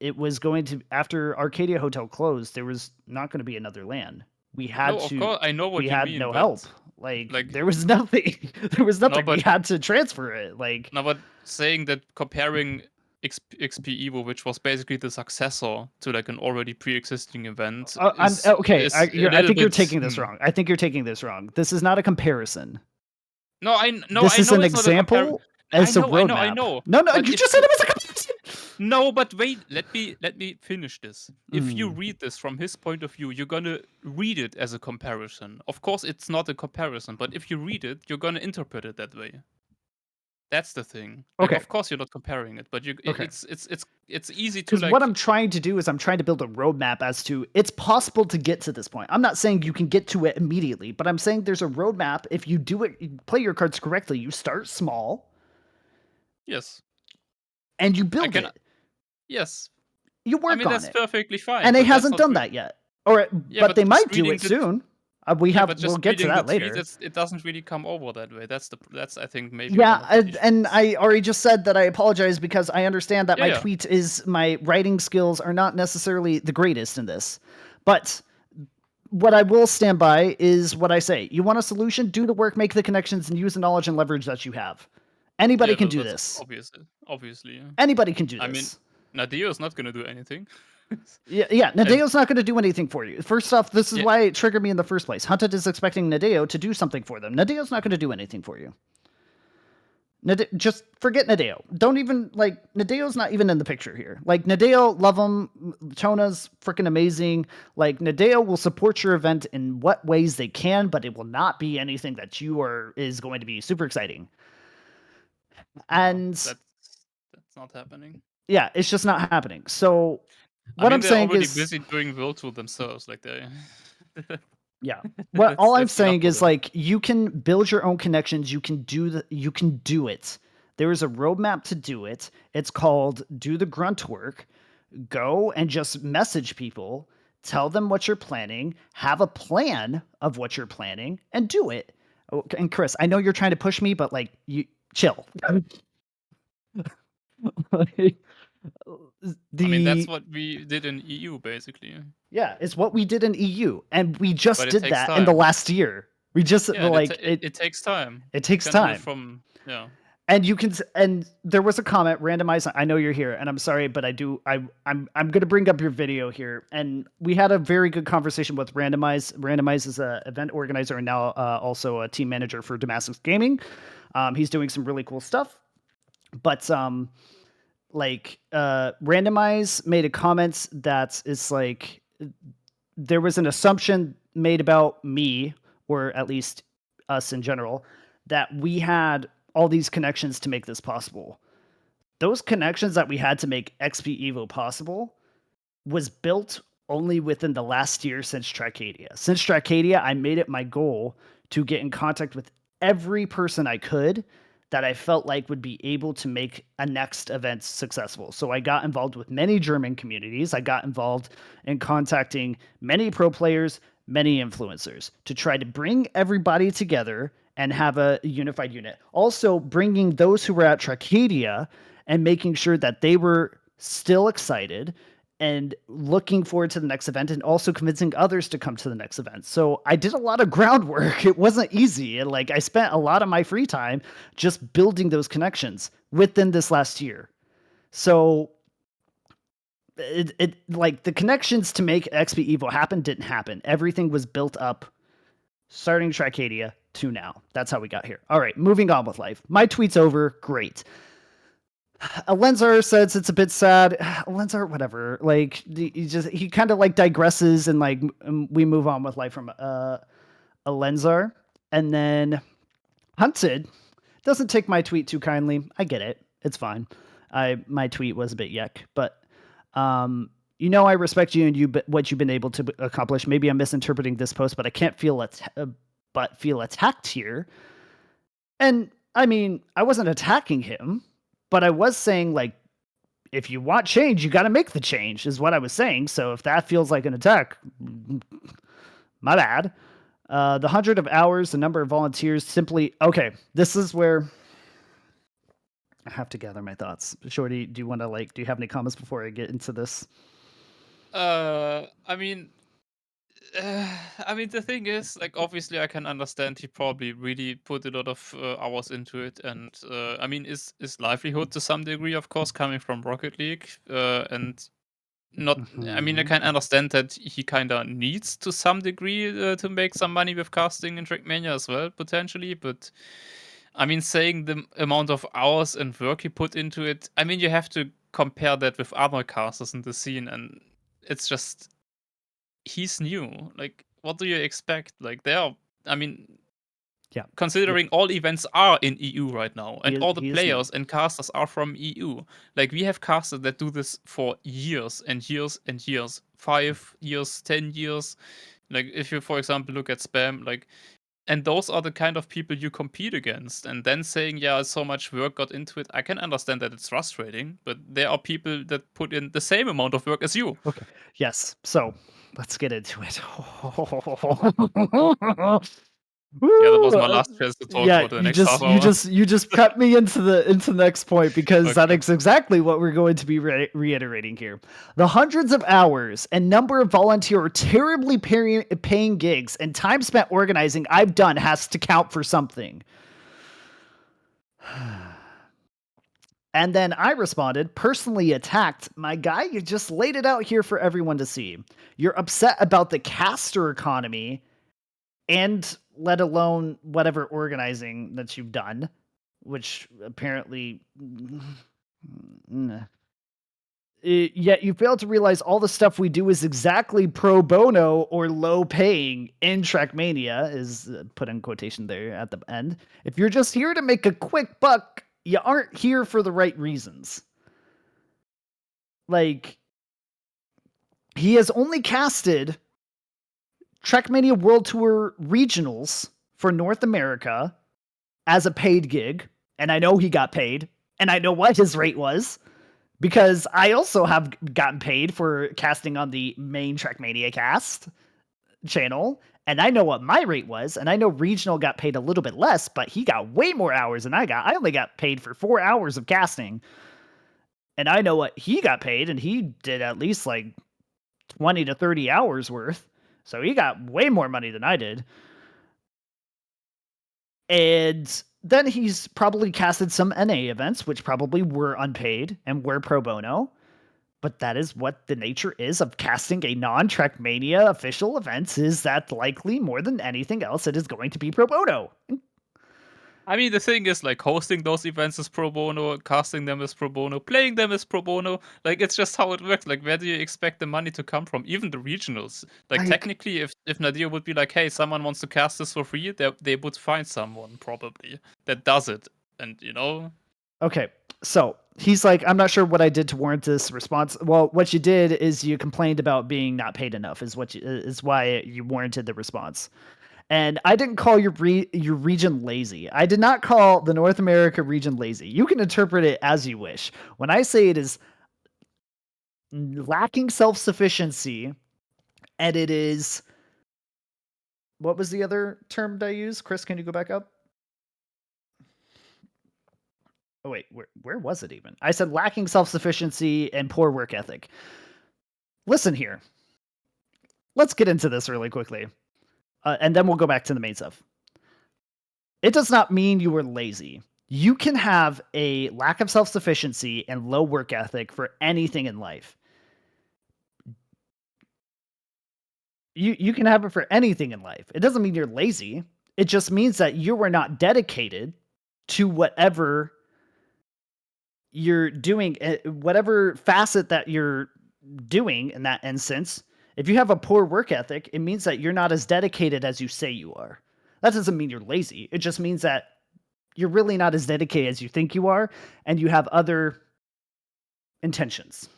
It was going to after Arcadia Hotel closed. There was not going to be another land. We had No, of to. course, I know what We you had mean, no but help. Like like there was nothing. There was no, nothing. We but had to transfer it. Like no, but saying that comparing XP Evo, which was basically the successor to like an already pre-existing event, I'm is okay. is a I little think you're bit. taking this wrong. I think you're taking this wrong. This is not a comparison. No, I This is know an it's not a example as a roadmap. I know. No, But you if just said it was a comparison. no, but wait, let me finish this. If you Mm. read this from his point of view, you're gonna read it as a comparison. Of course, it's not a comparison, but if you read it, you're gonna interpret it that way. That's the thing. Like, Okay. of course, you're not comparing it, but Okay. it's easy to Because like. what I'm trying to do is I'm trying to build a roadmap as to it's possible to get to this point. I'm not saying you can get to it immediately, but I'm saying there's a roadmap. If you do it, you play your cards correctly, you start small Yes. and you build it. Yes. You I work mean, on that's it. perfectly fine. And but it that's hasn't not done re- that yet. Or Yeah, but they just might do reading it the soon. but We'll just get to reading that the later. tweets, it doesn't really come over that way. That's I think maybe Yeah, one of the and issues. I already just said that I apologize because I understand that Yeah. my writing skills are not necessarily the greatest in this. But what I will stand by is what I say. You want a solution, do the work, make the connections, and use the knowledge and leverage that you have. Anybody Yeah, can well, do that's this. obviously. Yeah. Anybody can do I mean, this. Nadio is not gonna do anything. Yeah, Nadeo's not going to do anything for you. First off, this is Yeah. why it triggered me in the first place. Hunted is expecting Nadeo to do something for them. Nadeo's not going to do anything for you. Just forget Nadeo. Don't even, Nadeo's not even in the picture here. Nadeo, love him. Chona's freaking amazing. Nadeo will support your event in what ways they can, but it will not be anything that is going to be super exciting. And that's not happening. yeah, it's just not happening. So I mean, I'm they're saying already is busy doing World Tour themselves. Like they. yeah. All I'm That's enough saying for is them. you can build your own connections. You can do it. There is a roadmap to do it. It's called do the grunt work. Go and just message people, tell them what you're planning, have a plan of what you're planning, and do it. Oh, and Chris, I know you're trying to push me, but you chill. I mean, that's what we did in EU, basically. Yeah, it's what we did in EU, and we But just it did takes that in the time. last year. We just Yeah, it takes time. It takes You can't do time. it from And you can, and there was a comment, randomize. I know you're here, and I'm sorry, but I'm going to bring up your video here. And we had a very good conversation with Randomize. Randomize is a event organizer and now also a team manager for Damascus Gaming. He's doing some really cool stuff. But Randomize made a comment that it's like there was an assumption made about me, or at least us in general, that we had all these connections to make this possible. Those connections that we had to make XP Evo possible was built only within the last year since Trackmania. Since Trackmania, I made it my goal to get in contact with every person I could that I felt like would be able to make a next event successful. So I got involved with many German communities. I got involved in contacting many pro players, many influencers to try to bring everybody together and have a unified unit. Also, bringing those who were at Trackmania and making sure that they were still excited and looking forward to the next event, and also convincing others to come to the next event. So I did a lot of groundwork. It wasn't easy. And I spent a lot of my free time just building those connections within this last year. So it the connections to make XP Evo happen didn't happen. Everything was built up starting Trackmania to now. That's how we got here. All right, moving on with life. My tweet's over. Great. Lenzar says it's a bit sad. Lenzar, whatever. He kind of digresses and we move on with life from a Lenzar. And then Hunted doesn't take my tweet too kindly. I get it. It's fine. My tweet was a bit yuck, but I respect you and what you've been able to accomplish. Maybe I'm misinterpreting this post, but I can't feel attacked here. And I mean, I wasn't attacking him. But I was saying, if you want change, you got to make the change, is what I was saying. So if that feels like an attack, my bad. The 100 of hours, the number of volunteers simply... Okay, this is where I have to gather my thoughts. Shorty, do you want to, do you have any comments before I get into this? I mean, the thing is, obviously, I can understand he probably really put a lot of hours into it, and is livelihood to some degree, of course, coming from Rocket League, and not. I can understand that he kind of needs to some degree to make some money with casting in Trackmania as well, potentially, but. Saying the amount of hours and work he put into it, you have to compare that with other casters in the scene, and it's just he's new. What do you expect? Yeah. Considering all events are in EU right now, and all the He is players and casters are from EU. We have casters that do this for years and years and years, 5 years, 10 years. If you, for example, look at Spam, and those are the kind of people you compete against. And then saying, yeah, so much work got into it, I can understand that it's frustrating, but there are people that put in the same amount of work as you. Okay. Yes. So let's get into it. Yeah, that was my last chance to talk for the next half hour. You just cut me into the next point, because Okay. that is exactly what we're going to be reiterating here. The hundreds of hours and number of volunteer or terribly paying gigs and time spent organizing I've done has to count for something. And then I responded, personally attacked. My guy, you just laid it out here for everyone to see. You're upset about the caster economy and let alone whatever organizing that you've done, which apparently... Yet you fail to realize all the stuff we do is exactly pro bono or low paying in Trackmania, is put in quotation there at the end. If you're just here to make a quick buck, you aren't here for the right reasons. Like, he has only casted Trackmania World Tour regionals for North America as a paid gig, and I know he got paid, and I know what his rate was, because I also have gotten paid for casting on the main Trackmania cast channel, and I know what my rate was, and I know regional got paid a little bit less, but he got way more hours than I got. I only got paid for 4 hours of casting, and I know what he got paid, and he did at least like 20 to 30 hours worth, so he got way more money than I did. And then he's probably casted some NA events, which probably were unpaid and were pro bono. But that is what the nature is of casting a non-Trackmania official events, is that likely more than anything else it is going to be pro bono. I mean, the thing is, like, hosting those events is pro bono, casting them is pro bono, playing them is pro bono. Like, it's just how it works. Like, where do you expect the money to come from? Even the regionals. Like, technically, if Nadir would be like, hey, someone wants to cast this for free, they would find someone, probably, that does it. And, you know? Okay, so he's like, I'm not sure what I did to warrant this response. Well, what you did is you complained about being not paid enough, is why you warranted the response. And I didn't call your region lazy. I did not call the North America region lazy. You can interpret it as you wish. When I say it is lacking self-sufficiency, and it is... What was the other term that I used? Chris, can you go back up? Oh, wait, where was it even? I said lacking self-sufficiency and poor work ethic. Listen here. Let's get into this really quickly. And then we'll go back to the main stuff. It does not mean you were lazy. You can have a lack of self-sufficiency and low work ethic for anything in life. You can have it for anything in life. It doesn't mean you're lazy. It just means that you were not dedicated to whatever you're doing, whatever facet that you're doing in that instance. If you have a poor work ethic, it means that you're not as dedicated as you say you are. That doesn't mean you're lazy. It just means that you're really not as dedicated as you think you are, and you have other intentions.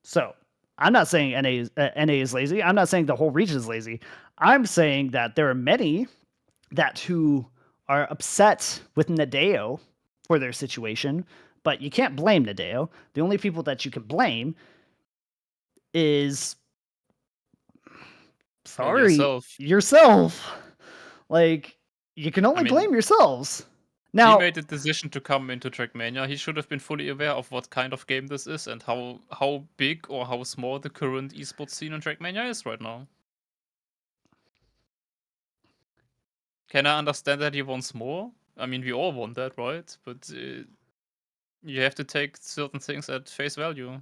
So I'm not saying NA is lazy. I'm not saying the whole region is lazy. I'm saying that there are many who are upset with Nadeo for their situation, but you can't blame Nadeo. The only people that you can blame is... Sorry, yourself. Like, you can only blame yourselves. Now, he made the decision to come into Trackmania. He should have been fully aware of what kind of game this is and how big or how small the current esports scene in Trackmania is right now. Can I understand that he wants more? I mean, we all want that, right? But you have to take certain things at face value.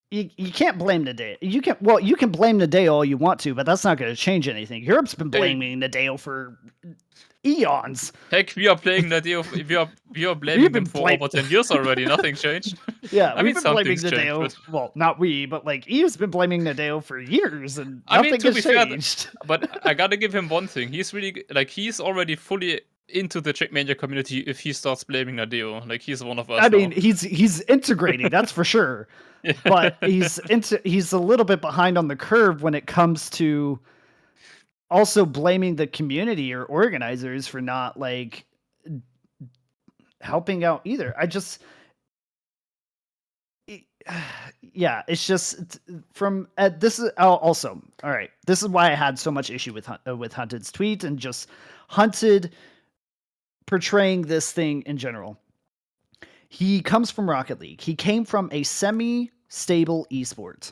You can't blame Nadeo. You can blame Nadeo all you want to, but that's not going to change anything. Europe's been blaming Nadeo for eons. Heck, we are playing Nadeo. We are blaming him for over 10 years already. Nothing changed. Yeah, we've been blaming Nadeo. Well, not we, but like Eve's been blaming Nadeo for years, and nothing has changed. Fair, but I gotta give him one thing. He's really he's already fully into the Trackmania community. If he starts blaming Nadeo, like he's one of us. I mean, he's integrating. That's for sure. Yeah. But he's a little bit behind on the curve when it comes to also blaming the community or organizers for not like helping out either. Yeah, it's just from this is also all right. This is why I had so much issue with Hunted's tweet and just Hunted portraying this thing in general. He comes from Rocket League. He came from a semi-stable esport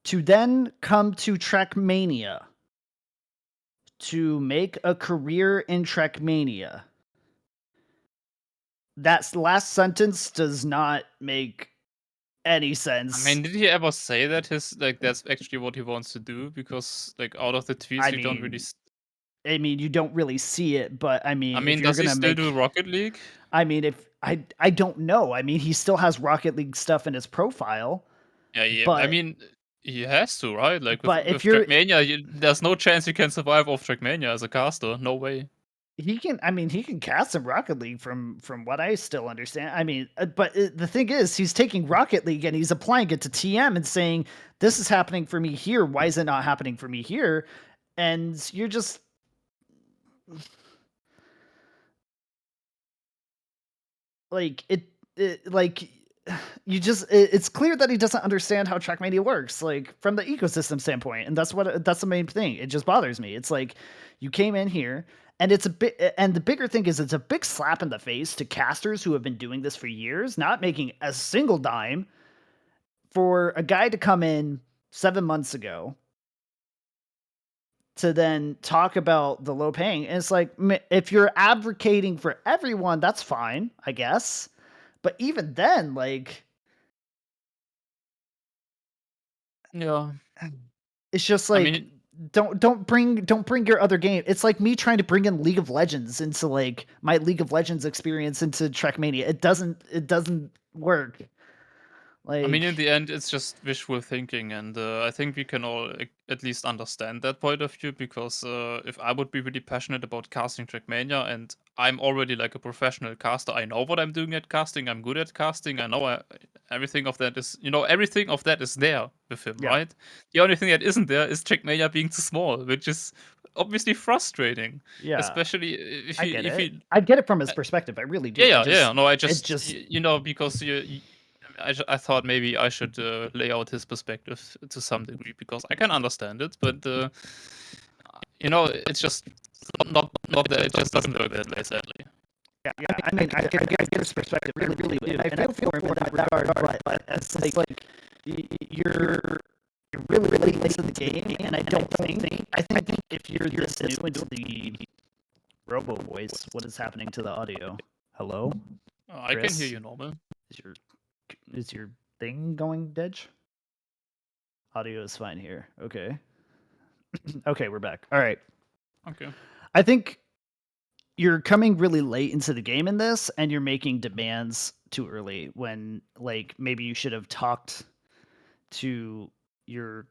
to then come to Trackmania to make a career in Trackmania That last sentence does not make any sense. I mean, did he ever say that that's actually what he wants to do? Because like out of the tweets, you don't really. I mean, you don't really see it, but I mean, if you're Does he gonna still make, do Rocket League? I mean, if I don't know. I mean, he still has Rocket League stuff in his profile. Yeah. I But mean, he has to, right? Like with if you're, Trackmania, there's no chance you can survive off Trackmania as a caster. No way. he can. I mean, he can cast some Rocket League from what I still understand. I mean, but the thing is, he's taking Rocket League and he's applying it to TM and saying, "This is happening for me here. Why is it not happening for me here?" And you're just like like you just it's clear that he doesn't understand how Trackmania works, like from the ecosystem standpoint, and that's the main thing. It just bothers me. It's like you came in here, and it's a bit, and the bigger thing is it's a big slap in the face to casters who have been doing this for years, not making a single dime, for a guy to come in 7 months ago to then talk about the low paying. And it's like, if you're advocating for everyone, that's fine, I guess. But even then, like, Yeah. it's just like, I mean, don't bring your other game. It's like me trying to bring in League of Legends into like my League of Legends experience into Trackmania. It doesn't work. Like, I mean, in the end, it's just wishful thinking, and I think we can all at least understand that point of view. Because if I would be really passionate about casting Trackmania, and I'm already like a professional caster, I know what I'm doing at casting. I'm good at casting. I know everything of that is, everything of that is there with him, yeah, right? The only thing that isn't there is Trackmania being too small, which is obviously frustrating. yeah, Especially if I you get if it. you I get it from his perspective. I really do. yeah. No, I It just just because I thought maybe I should lay out his perspective to some degree because I can understand it, but it's just not that it just doesn't work that way, sadly. yeah, I mean, I get his perspective, really do, and I feel for him in that regard. But it's like you're really late into the game, and I think if you're this new into the Robo voice, what is happening to the audio? Hello, I can hear you normal. Is your thing going dead? Audio is fine here. Okay. Okay, we're back. All right. Okay. I think you're coming really late into the game in this, and you're making demands too early when, like, maybe you should have talked to your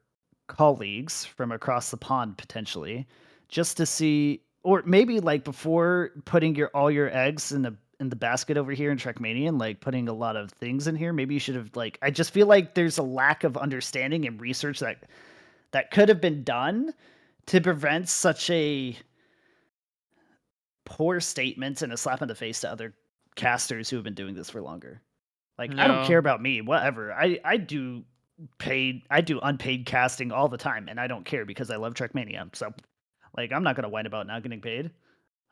colleagues from across the pond potentially, just to see, or maybe like before putting all your eggs in the basket over here in Trackmania and like putting a lot of things in here, maybe you should have, like, I just feel like there's a lack of understanding and research that could have been done to prevent such a poor statement and a slap in the face to other casters who have been doing this for longer. Like, I don't Yeah. care about me, whatever. I do unpaid casting all the time, and I don't care because I love Trackmania. So, like, I'm not gonna whine about not getting paid.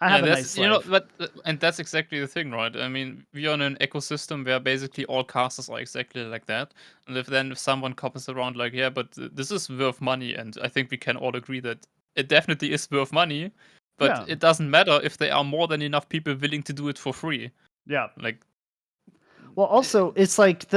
I have a nice life. And that's exactly the thing, right? I mean, we are in an ecosystem where basically all casters are exactly like that. And if someone comes around like, yeah, but this is worth money, and I think we can all agree that it definitely is worth money, but Yeah. it doesn't matter if there are more than enough people willing to do it for free. Yeah. Like, Well, also, it's like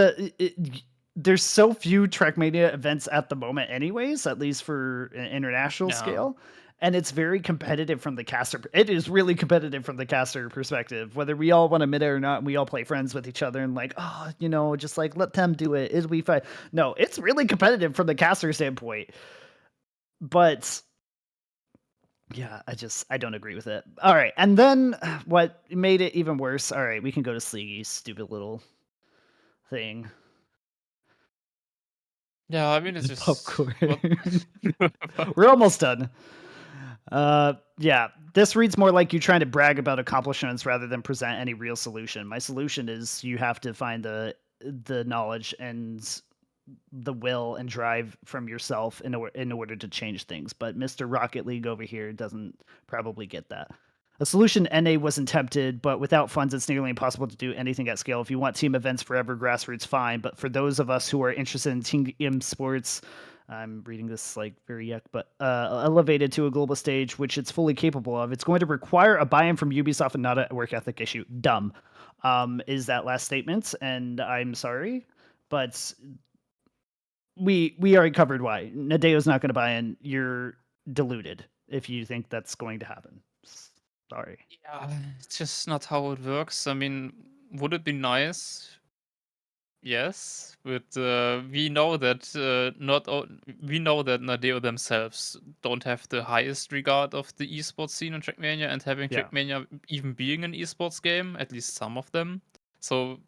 there's so few Trackmania events at the moment, anyways, at least for an international yeah. scale. And it's very competitive from the caster. It is really competitive from the caster perspective, whether we all want to admit it or not. And we all play friends with each other and like, oh, just like let them do it. It'll be fine. No, it's really competitive from the caster standpoint. But yeah, I don't agree with it. All right, and then what made it even worse? All right, we can go to Sleegy's stupid little thing. Yeah, I mean, it's just Popcorn. what- We're almost done. Yeah, this reads more like you trying to brag about accomplishments rather than present any real solution. My solution is you have to find the knowledge and the will and drive from yourself in order to change things. But Mr. Rocket League over here doesn't probably get that. A solution NA was attempted, but without funds, it's nearly impossible to do anything at scale. If you want team events forever, grassroots, fine. But for those of us who are interested in team sports, I'm reading this like very yuck, but elevated to a global stage, which it's fully capable of. It's going to require a buy-in from Ubisoft and not a work ethic issue. Dumb, is that last statement, and I'm sorry, but we already covered why. Nadeo's not going to buy in. You're deluded if you think that's going to happen. Sorry. Yeah, it's just not how it works. I mean, would it be nice? Yes, but we know that we know that Nadeo themselves don't have the highest regard of the esports scene in Trackmania, and having Yeah. Trackmania even being an esports game, at least some of them. So,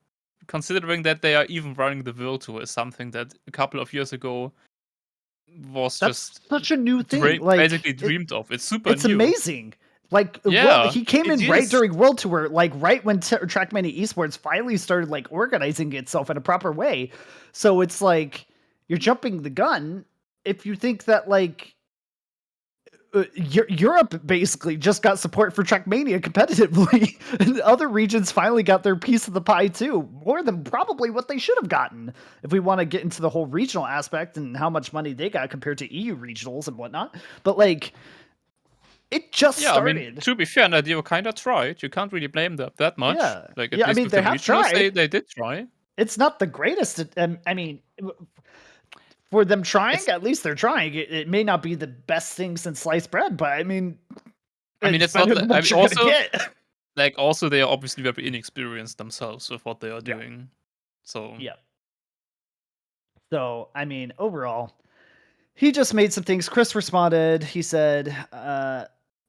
considering that they are even running the World Tour is something that a couple of years ago was That's just such a new thing. Like basically dreamed of. It's super it's new. amazing. Like Yeah, he came it in right is. during World Tour, like right when Trackmania Esports finally started like organizing itself in a proper way. So it's like you're jumping the gun if you think that like Europe basically just got support for Trackmania competitively, and other regions finally got their piece of the pie too, more than probably what they should have gotten. If we want to get into the whole regional aspect and how much money they got compared to EU regionals and whatnot, but like it just Yeah, I mean, started. to be fair, Nadeo kind of tried. You can't really blame them that much. Yeah, Like, at yeah. I least mean, with they the have regionals, tried. they did try. It's not the greatest. I mean, for them trying, It's at least they're trying. It may not be the best thing since sliced bread, but I mean, it's it's not better like than what you're also gonna get. like also they are obviously very inexperienced themselves with what they are Yeah. doing. So Yeah. So, I mean, overall, he just made some things. Chris responded. He said,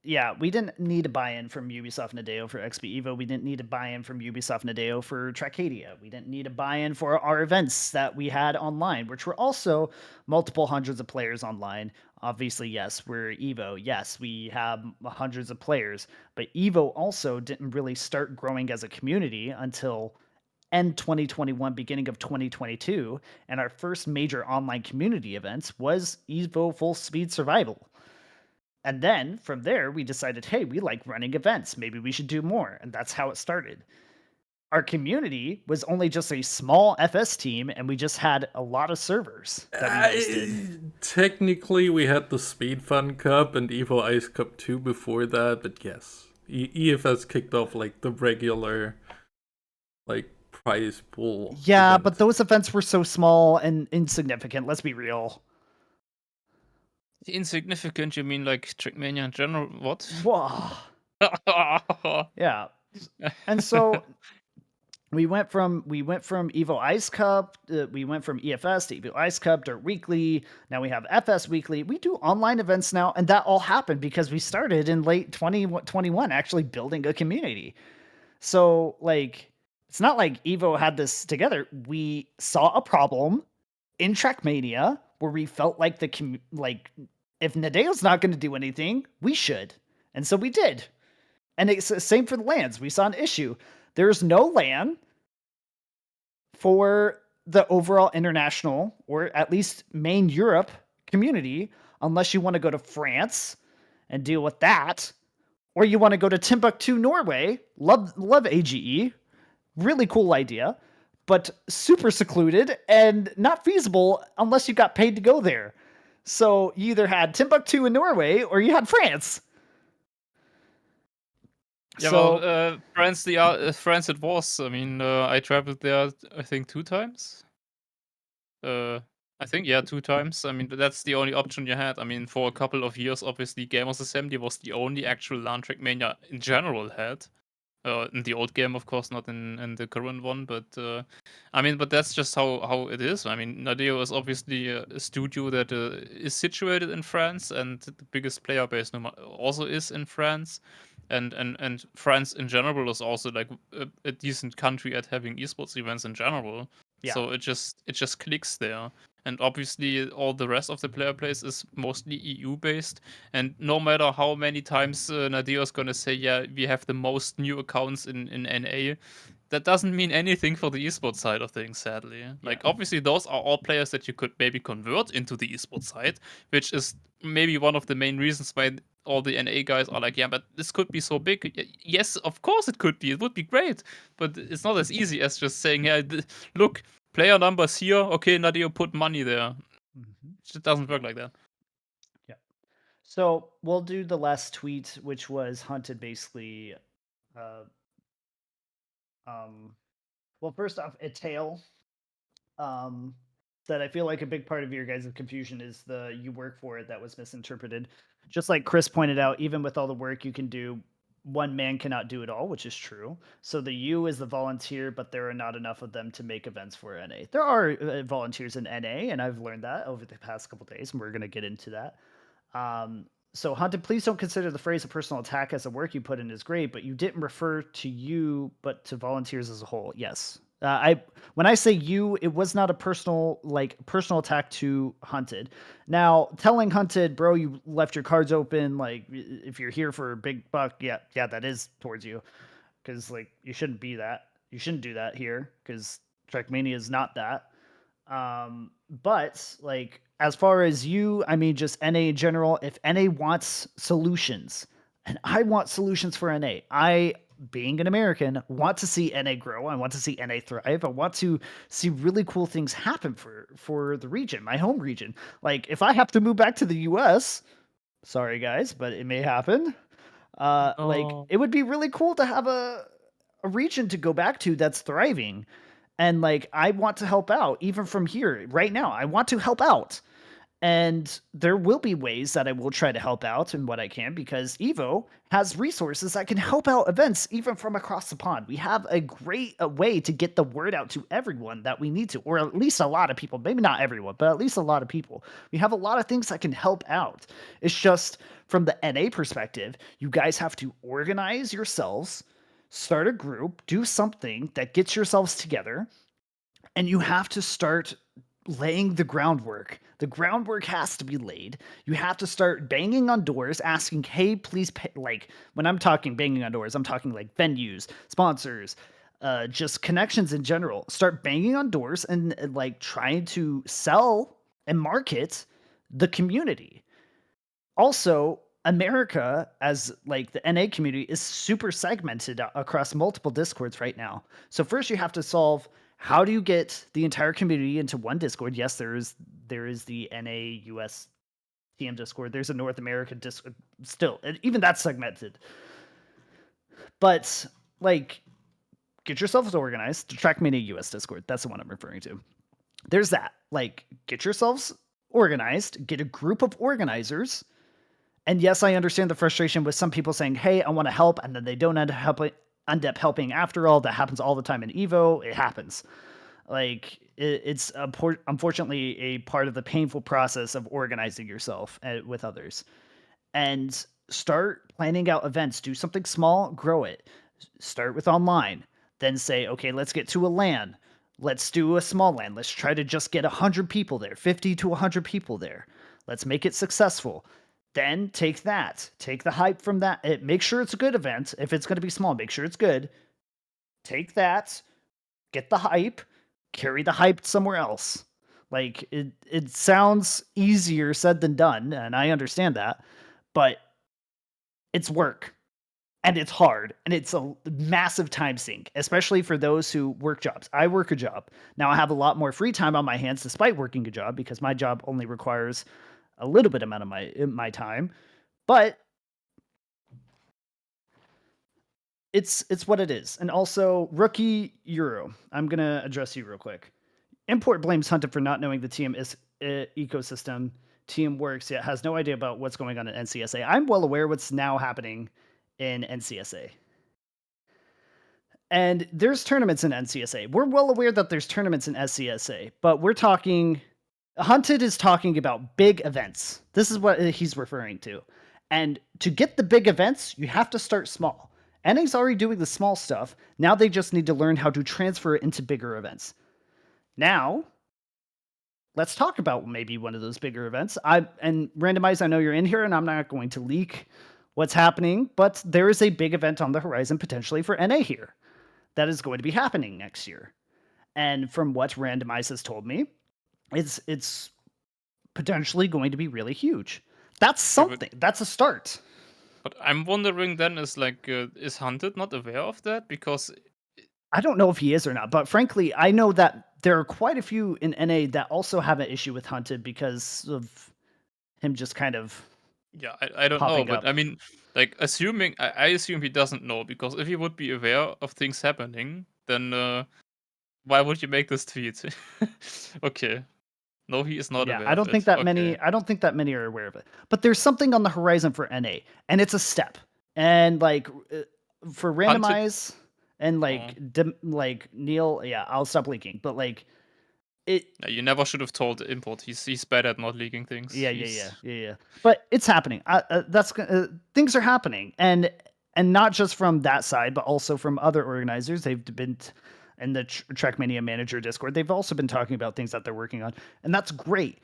yeah, we didn't need a buy-in from Ubisoft Nadeo for XP Evo. We didn't need a buy-in from Ubisoft Nadeo for Trackmania. We didn't need a buy-in for our events that we had online, which were also multiple hundreds of players online. Obviously, yes, we're Evo. Yes, we have hundreds of players, but Evo also didn't really start growing as a community until end 2021, beginning of 2022, and our first major online community events was Evo Full Speed Survival. And then from there, we decided, hey, we like running events. Maybe we should do more. And that's how it started. Our community was only just a small FS team, and we just had a lot of servers that we hosted. Technically, we had the Speed Fun Cup and Evo Ice Cup 2 before that, but yes. EFS kicked off like the regular like prize pool. Yeah, event. but those events were so small and insignificant. Let's be real. insignificant, you mean like Trackmania in general? What? Whoa. Yeah. And so we went from Evo Ice Cup, we went from EFS to Evo Ice Cup, Dirt Weekly. Now we have FS Weekly. We do online events now, and that all happened because we started in late 2021 actually building a community. So like, it's not like Evo had this together. We saw a problem in Trackmania where we felt like like if Nadeo's not going to do anything, we should, and so we did. And it's the same for the lands. We saw an issue. There's no LAN for the overall international or at least main Europe community unless you want to go to France and deal with that, or you want to go to Timbuktu, Norway. Love AGE. Really cool idea, but super secluded and not feasible unless you got paid to go there. So you either had Timbuktu in Norway or you had France. Yeah, So, well, France, France it was. I mean, I traveled there, I think 2 times. I think, yeah, 2 times. I mean, that's the only option you had. I mean, for a couple of years, obviously, Gamers Assembly was the only actual LAN Trackmania in general had. In the old game, of course, not in the current one, but I mean, but that's just how it is. I mean, Nadeo is obviously a studio that is situated in France, and the biggest player base also is in France, and France in general is also like a decent country at having esports events in general. yeah. So it just clicks there. And obviously, all the rest of the player base is mostly EU based. And no matter how many times Nadir is gonna say, yeah, we have the most new accounts in NA, that doesn't mean anything for the esports side of things, sadly. Like, obviously, those are all players that you could maybe convert into the esports side, which is maybe one of the main reasons why all the NA guys are like, yeah, but this could be so big. Yes, of course it could be. It would be great. But it's not as easy as just saying, yeah, look, player numbers here. Okay, Nadir, put money there. It doesn't work like that. So we'll do the last tweet, which was Hunted basically. Well, first off, a tail. That I feel like a big part of your guys' confusion is the you work for it that was misinterpreted. Just like Chris pointed out, even with all the work you can do, one man cannot do it all, which is true. So the U is the volunteer, but there are not enough of them to make events for NA. There are volunteers in NA, and I've learned that over the past couple days, and we're going to get into that. So Hunted, please don't consider the phrase a personal attack as the work you put in is great, but you didn't refer to you, but to volunteers as a whole. Yes. When I say you, it was not a personal attack to Hunted. Now, telling Hunted, bro, you left your cards open, like if you're here for a big buck, yeah, that is towards you, because like you shouldn't be that. You shouldn't do that here, because Trackmania is not that. But like as far as you, I mean, just NA in general. If NA wants solutions, and I want solutions for NA, I being an American, want to see NA grow. I want to see NA thrive. I want to see really cool things happen for the region, my home region. Like if I have to move back to the US, sorry guys, but it may happen. Like it would be really cool to have a region to go back to that's thriving. And like I want to help out even from here right now. I want to help out. And there will be ways that I will try to help out in what I can, because Evo has resources that can help out events even from across the pond. We have a great way to get the word out to everyone that we need to, or at least a lot of people. Maybe not everyone, but at least a lot of people. We have a lot of things that can help out. It's just from the NA perspective, you guys have to organize yourselves, start a group, do something that gets yourselves together, and you have to start laying the groundwork. The groundwork has to be laid. You have to start banging on doors, asking, hey, please pay. Like when I'm talking banging on doors, I'm talking like venues, sponsors, just connections in general. Start banging on doors and like trying to sell and market the community. Also, America, as like the NA community, is super segmented across multiple discords right now. So first you have to solve, how do you get the entire community into one Discord? Yes, there is the NA US TM Discord. There's a North American Discord still, and even that's segmented. But like, get yourselves organized. The Trackmania US Discord, that's the one I'm referring to. There's that. Like, get yourselves organized. Get a group of organizers. And yes, I understand the frustration with some people saying, hey, I want to help, and then they don't end up helping after all. That happens all the time in Evo. It happens. Like, it's unfortunately a part of the painful process of organizing yourself with others. And start planning out events. Do something small, grow it. Start with online. Then say, okay, let's get to a LAN. Let's do a small LAN. Let's try to just get 100 people there, 50 to 100 people there. Let's make it successful. Then take that. Take the hype from that. Make sure it's a good event. If it's going to be small, make sure it's good. Take that. Get the hype. Carry the hype somewhere else. Like, it sounds easier said than done, and I understand that. But it's work. And it's hard. And it's a massive time sink, especially for those who work jobs. I work a job. Now I have a lot more free time on my hands despite working a job, because my job only requires a little bit amount of my time, but it's what it is. And also, Rookie Euro, I'm gonna address you real quick. Import blames Hunted for not knowing the TM ecosystem. TM works, yet has no idea about what's going on in NCSA. I'm well aware what's now happening in NCSA. And there's tournaments in NCSA. We're well aware that there's tournaments in SCSA, but we're talking... Hunted is talking about big events. This is what he's referring to. And to get the big events, you have to start small. NA's already doing the small stuff. Now they just need to learn how to transfer it into bigger events. Now, let's talk about maybe one of those bigger events. And Randomize, I know you're in here, and I'm not going to leak what's happening, but there is a big event on the horizon potentially for NA here that is going to be happening next year. And from what Randomize has told me, it's potentially going to be really huge. That's something. That's a start. But I'm wondering then, is Hunted not aware of that? Because I don't know if he is or not, but frankly, I know that there are quite a few in NA that also have an issue with Hunted because of him just kind of Yeah, I don't know, popping but up. I mean, like, assuming I assume he doesn't know, because if he would be aware of things happening, then why would you make this tweet? Okay. No, he is not Yeah, aware I of don't think it. that Okay. many are aware of it. But there's something on the horizon for NA, and it's a step. And like for Hunted. randomize and Oh, like Neil, yeah, I'll stop leaking. But like it no, you never should have told Import. He's bad at not leaking things. yeah. But it's happening. Things are happening, and not just from that side, but also from other organizers. They've been in the Trackmania Manager Discord. They've also been talking about things that they're working on, and that's great.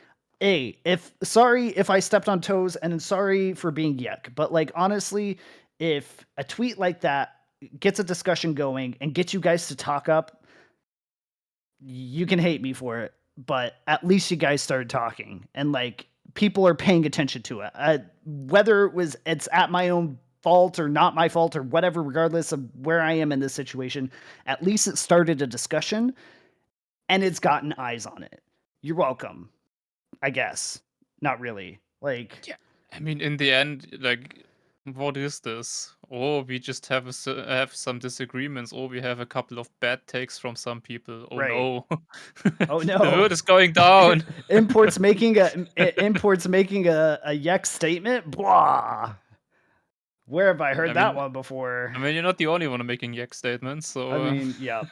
Sorry if I stepped on toes, and sorry for being yuck, but like honestly, if a tweet like that gets a discussion going and gets you guys to talk up, you can hate me for it, but at least you guys started talking and like people are paying attention to it. Whether it's at my own fault or not my fault or whatever, regardless of where I am in this situation, at least it started a discussion and it's gotten eyes on it. You're welcome, I guess. Not really. Like, Yeah. I mean, in the end, like, what is this? Oh, we just have some disagreements. Or we have a couple of bad takes from some people. Oh right. no. Oh The no. world is going down. Imports making a yuck statement. Blah. Where have I I heard that mean, one before? you're not the only one making yak statements, I so mean, yeah.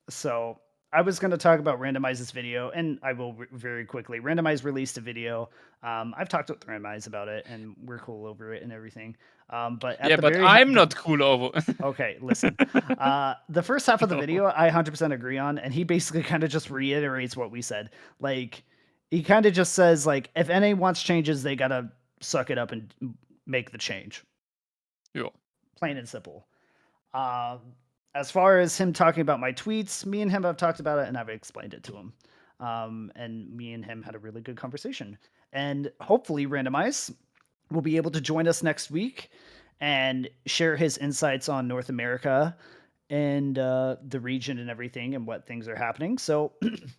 So I was going to talk about Randomized's video, and I will very quickly. Randomize released a video. I've talked with Randomize about it, and we're cool over it and everything. But at yeah, the but very I'm not cool over. okay, listen. The first half of the video, I 100% agree on, and he basically kind of just reiterates what we said. Like, he kind of just says, like, if NA wants changes, they gotta suck it up and make the change. Yeah. Plain and simple. As far as him talking about my tweets, me and him have talked about it and I've explained it to him. And me and him had a really good conversation. And hopefully, Randomize will be able to join us next week and share his insights on North America and the region and everything and what things are happening. So,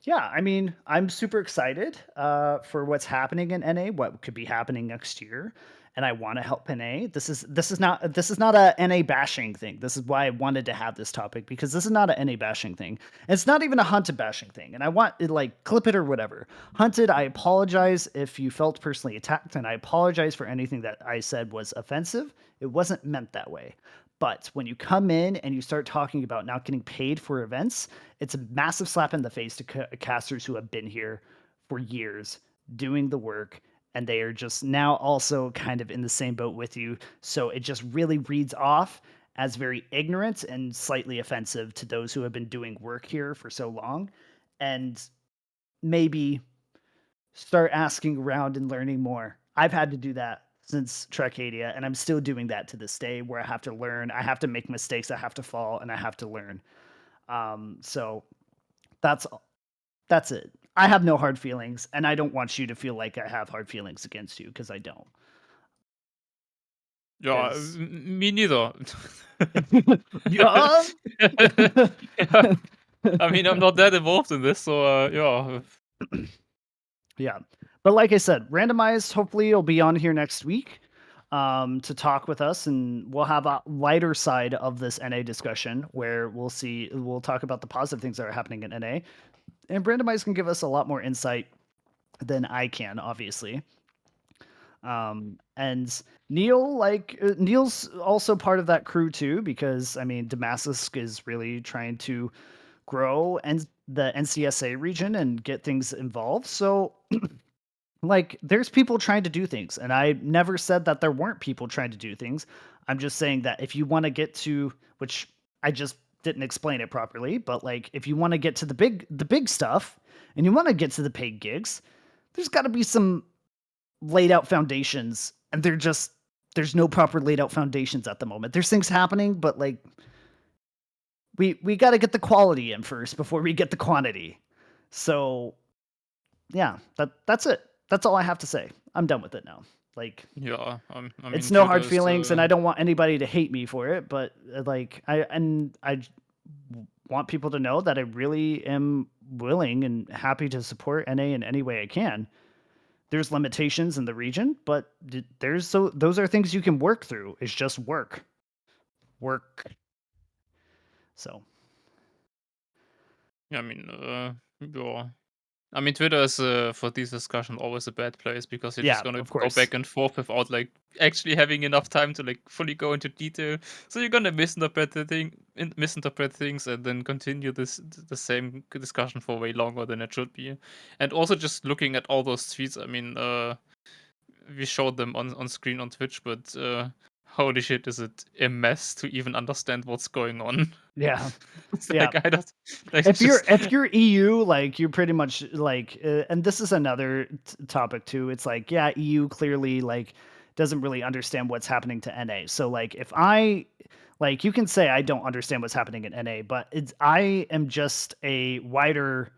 yeah, I mean, I'm super excited for what's happening in NA, what could be happening next year, and I want to help NA. This is not a NA bashing thing. This is why I wanted to have this topic because this is not a NA bashing thing. It's not even a Hunted bashing thing, and I want it like clip it or whatever. Hunted, I apologize if you felt personally attacked, and I apologize for anything that I said was offensive. It wasn't meant that way. But when you come in and you start talking about not getting paid for events, it's a massive slap in the face to casters who have been here for years doing the work, and they are just now also kind of in the same boat with you. So it just really reads off as very ignorant and slightly offensive to those who have been doing work here for so long. And maybe start asking around and learning more. I've had to do that since Trackmania, and I'm still doing that to this day where I have to learn, I have to make mistakes, I have to fall, and I have to learn. So that's it. I have no hard feelings, and I don't want you to feel like I have hard feelings against you because I don't. Yeah, 'Cause- me neither. yeah. Yeah. I mean, I'm not that involved in this, so yeah. Yeah. But like I said, randomized, hopefully you'll be on here next week to talk with us, and we'll have a lighter side of this NA discussion where we'll talk about the positive things that are happening in NA. And randomized can give us a lot more insight than I can, obviously. And Neil's also part of that crew too, because I mean, Damascus is really trying to grow and the NCSA region and get things involved. So like there's people trying to do things, and I never said that there weren't people trying to do things. I'm just saying that if you want to get to, which I just didn't explain it properly, but like if you want to get to the big stuff and you want to get to the paid gigs, there's got to be some laid out foundations, and there's no proper laid out foundations at the moment. There's things happening, but like we got to get the quality in first before we get the quantity. So yeah, that's it. That's all I have to say. I'm done with it now. Like, Yeah, I it's mean, no Twitter hard is feelings, and I don't want anybody to hate me for it. But like, I want people to know that I really am willing and happy to support NA in any way I can. There's limitations in the region, but those are things you can work through. It's just work. So Yeah, I mean, yeah. I mean, Twitter is for this discussion always a bad place because you're yeah, just gonna of go course. back and forth without like actually having enough time to like fully go into detail. So you're gonna misinterpret things, and then continue the same discussion for way longer than it should be. And also just looking at all those tweets. I mean, we showed them on screen on Twitch, but holy shit, is it a mess to even understand what's going on? Yeah. It's Yeah. like I don't like If just you're EU, like you're pretty much like, and this is another topic too. It's like, yeah, EU clearly like doesn't really understand what's happening to NA. So like, if I like, you can say I don't understand what's happening in NA, but I am just a wider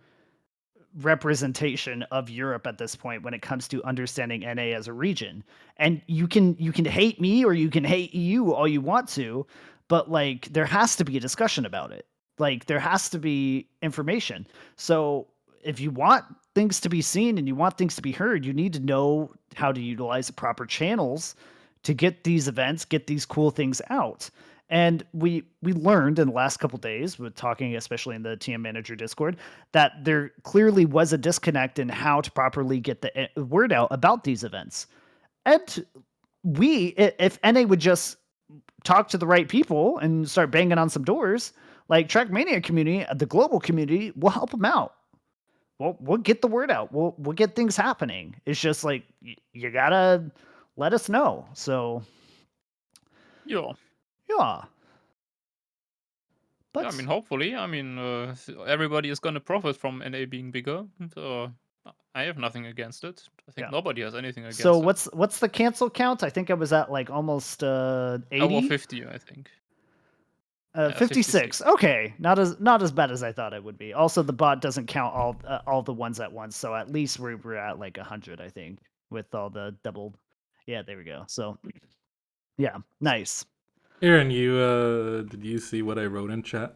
representation of Europe at this point when it comes to understanding NA as a region. And you can hate me or you can hate EU all you want to, but like there has to be a discussion about it. Like there has to be information. So if you want things to be seen and you want things to be heard, you need to know how to utilize the proper channels to get these events, get these cool things out. And we learned in the last couple days with talking, especially in the TM Manager Discord, that there clearly was a disconnect in how to properly get the word out about these events. And if NA would just talk to the right people and start banging on some doors, like Trackmania community, the global community, will help them out. We'll get the word out. We'll get things happening. It's just like you gotta let us know. So yeah. yeah. But Yeah, I mean, hopefully, I mean, everybody is gonna profit from NA being bigger. So I have nothing against it. I think yeah. nobody has anything against So it. what's the cancel count? I think I was at like almost Over 80. 50, I think. Yeah, 56. Okay, not as bad as I thought it would be. Also, the bot doesn't count all the ones at once, so at least we're at like 100, I think, with all the doubled. Yeah, there we go. So, yeah, nice. Aaron, did you see what I wrote in chat?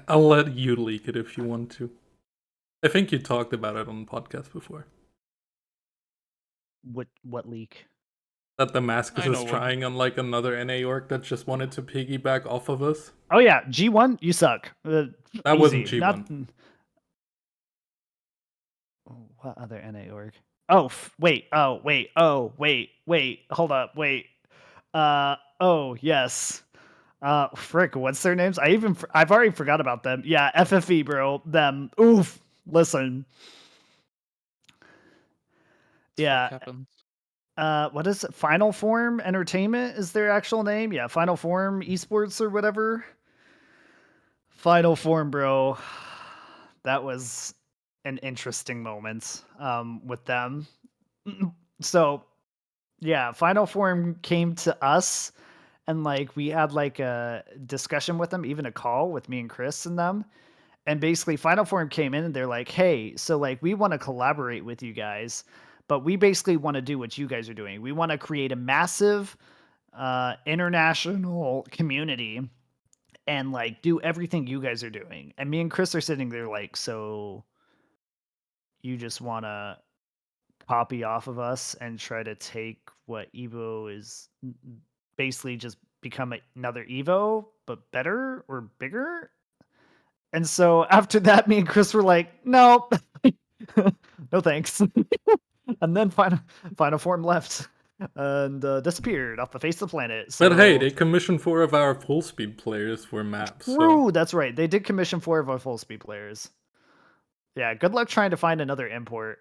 I'll let you leak it if you want to. I think you talked about it on the podcast before. What leak? That Damascus I know is what. trying on like another NA org that just wanted to piggyback off of us. Oh yeah, G1, you suck. That wasn't Easy. G1. What other NA org? Oh, wait. Oh, wait. Oh, wait. Hold up. Wait. Oh, yes. Frick, what's their names? I've already forgot about them. Yeah, FFE, bro. Them. Oof. Listen. Yeah. Happened. What is it? Final Form Entertainment is their actual name? Yeah, Final Form Esports or whatever. Final Form, bro. That was an interesting moment with them. So, yeah, Final Form came to us and like we had like a discussion with them, even a call with me and Chris and them. And basically Final Form came in and they're like, "Hey, so like we want to collaborate with you guys, but we basically want to do what you guys are doing. We want to create a massive international community and like do everything you guys are doing." And me and Chris are sitting there like, "So you just want to copy off of us and try to take what Evo is basically just become another Evo, but better or bigger?" And so after that, me and Chris were like, "No, no thanks." And then Final Form left and disappeared off the face of the planet. So, But hey, they commissioned 4 of our full speed players for maps. true, that's right. They did commission 4 of our full speed players. Yeah, good luck trying to find another import.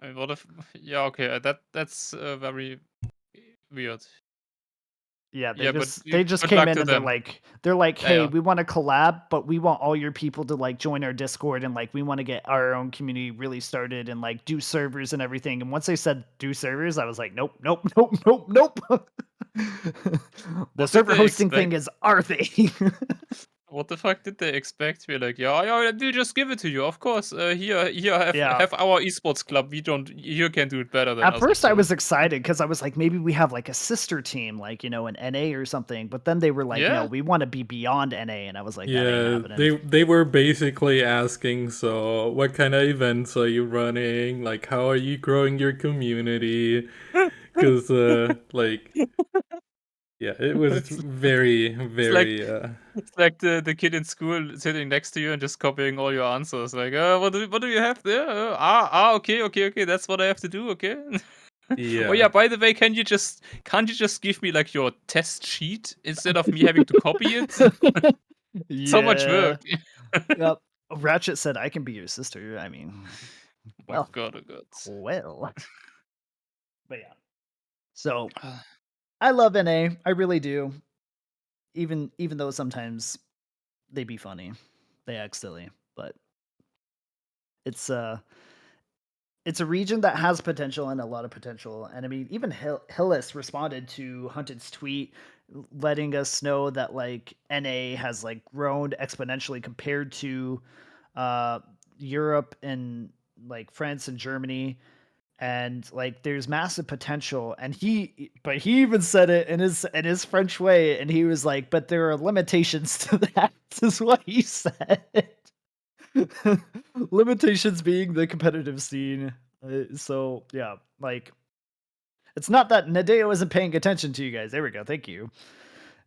I mean, what if? Yeah, okay. That's very weird. Yeah, Yeah, but they just good came luck in to and them. they're like, Yeah, "Hey, yeah. we want to collab, but we want all your people to like join our Discord and like we want to get our own community really started and like do servers and everything." And once they said do servers, I was like, "Nope, nope, nope, nope, nope." The What did server they hosting thing expect? is our thing. What the fuck did they expect? We're like, yeah, we just give it to you. Of course. Here, Yeah. have our esports club. You can do it better than At us. first, I Actually. was excited because I was like, maybe we have like a sister team, like, an NA or something. But then they were like, no, Yeah. we want to be beyond NA. And I was like, that ain't Yeah, happening. they were basically asking, so what kind of events are you running? Like, how are you growing your community? Because, like, yeah, it was very, It's like very, it's like the kid in school sitting next to you and just copying all your answers. Like, what do you have there? Okay. That's what I have to do. Okay. Oh yeah. yeah, By the way, can't you just give me like your test sheet instead of me having to copy it? So much Yeah. work. Yep. Ratchet said, I can be your sister. I mean, My well, God, oh God. well. But yeah. So I love NA. I really do. Even though sometimes they be funny. They act silly. But it's it's a region that has potential and a lot of potential. And I mean, even Hillis responded to Hunted's tweet, letting us know that like NA has like grown exponentially compared to uh, Europe and like France and Germany. And like there's massive potential. And but he even said it in his French way. And he was like, but there are limitations to that, is what he said. Limitations being the competitive scene. So yeah, like it's not that Nadeo isn't paying attention to you guys. There we go. Thank you.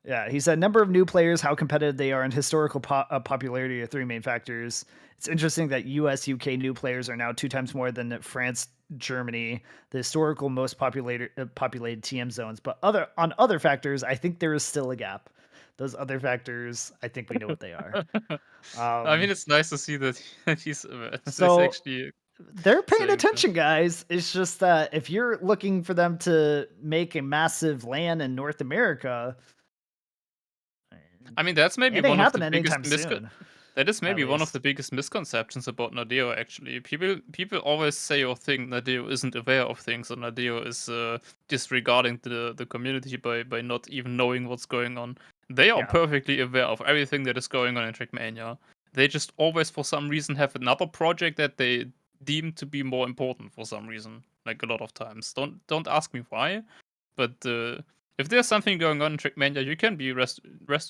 Yeah, he said number of new players, how competitive they are, and historical popularity are three main factors. It's interesting that U.S. UK new players are now 2 times more than France, Germany, the historical most populated TM zones. But on other factors, I think there is still a gap. Those other factors, I think we know what they are. I mean, Um, it's nice to see that he's it's so actually they're paying saying that. attention, guys. It's just that if you're looking for them to make a massive land in North America, I mean, that's maybe it ain't one of the happening biggest anytime soon. that is At maybe one of the least, biggest misconceptions about Nadeo. Actually, people always say or think Nadeo isn't aware of things, or Nadeo is disregarding the community by not even knowing what's going on. They are yeah, perfectly aware of everything that is going on in Trackmania. They just always, for some reason, have another project that they deem to be more important for some reason. Like a lot of times. Don't ask me why, but if there's something going on in Trackmania, you can be rest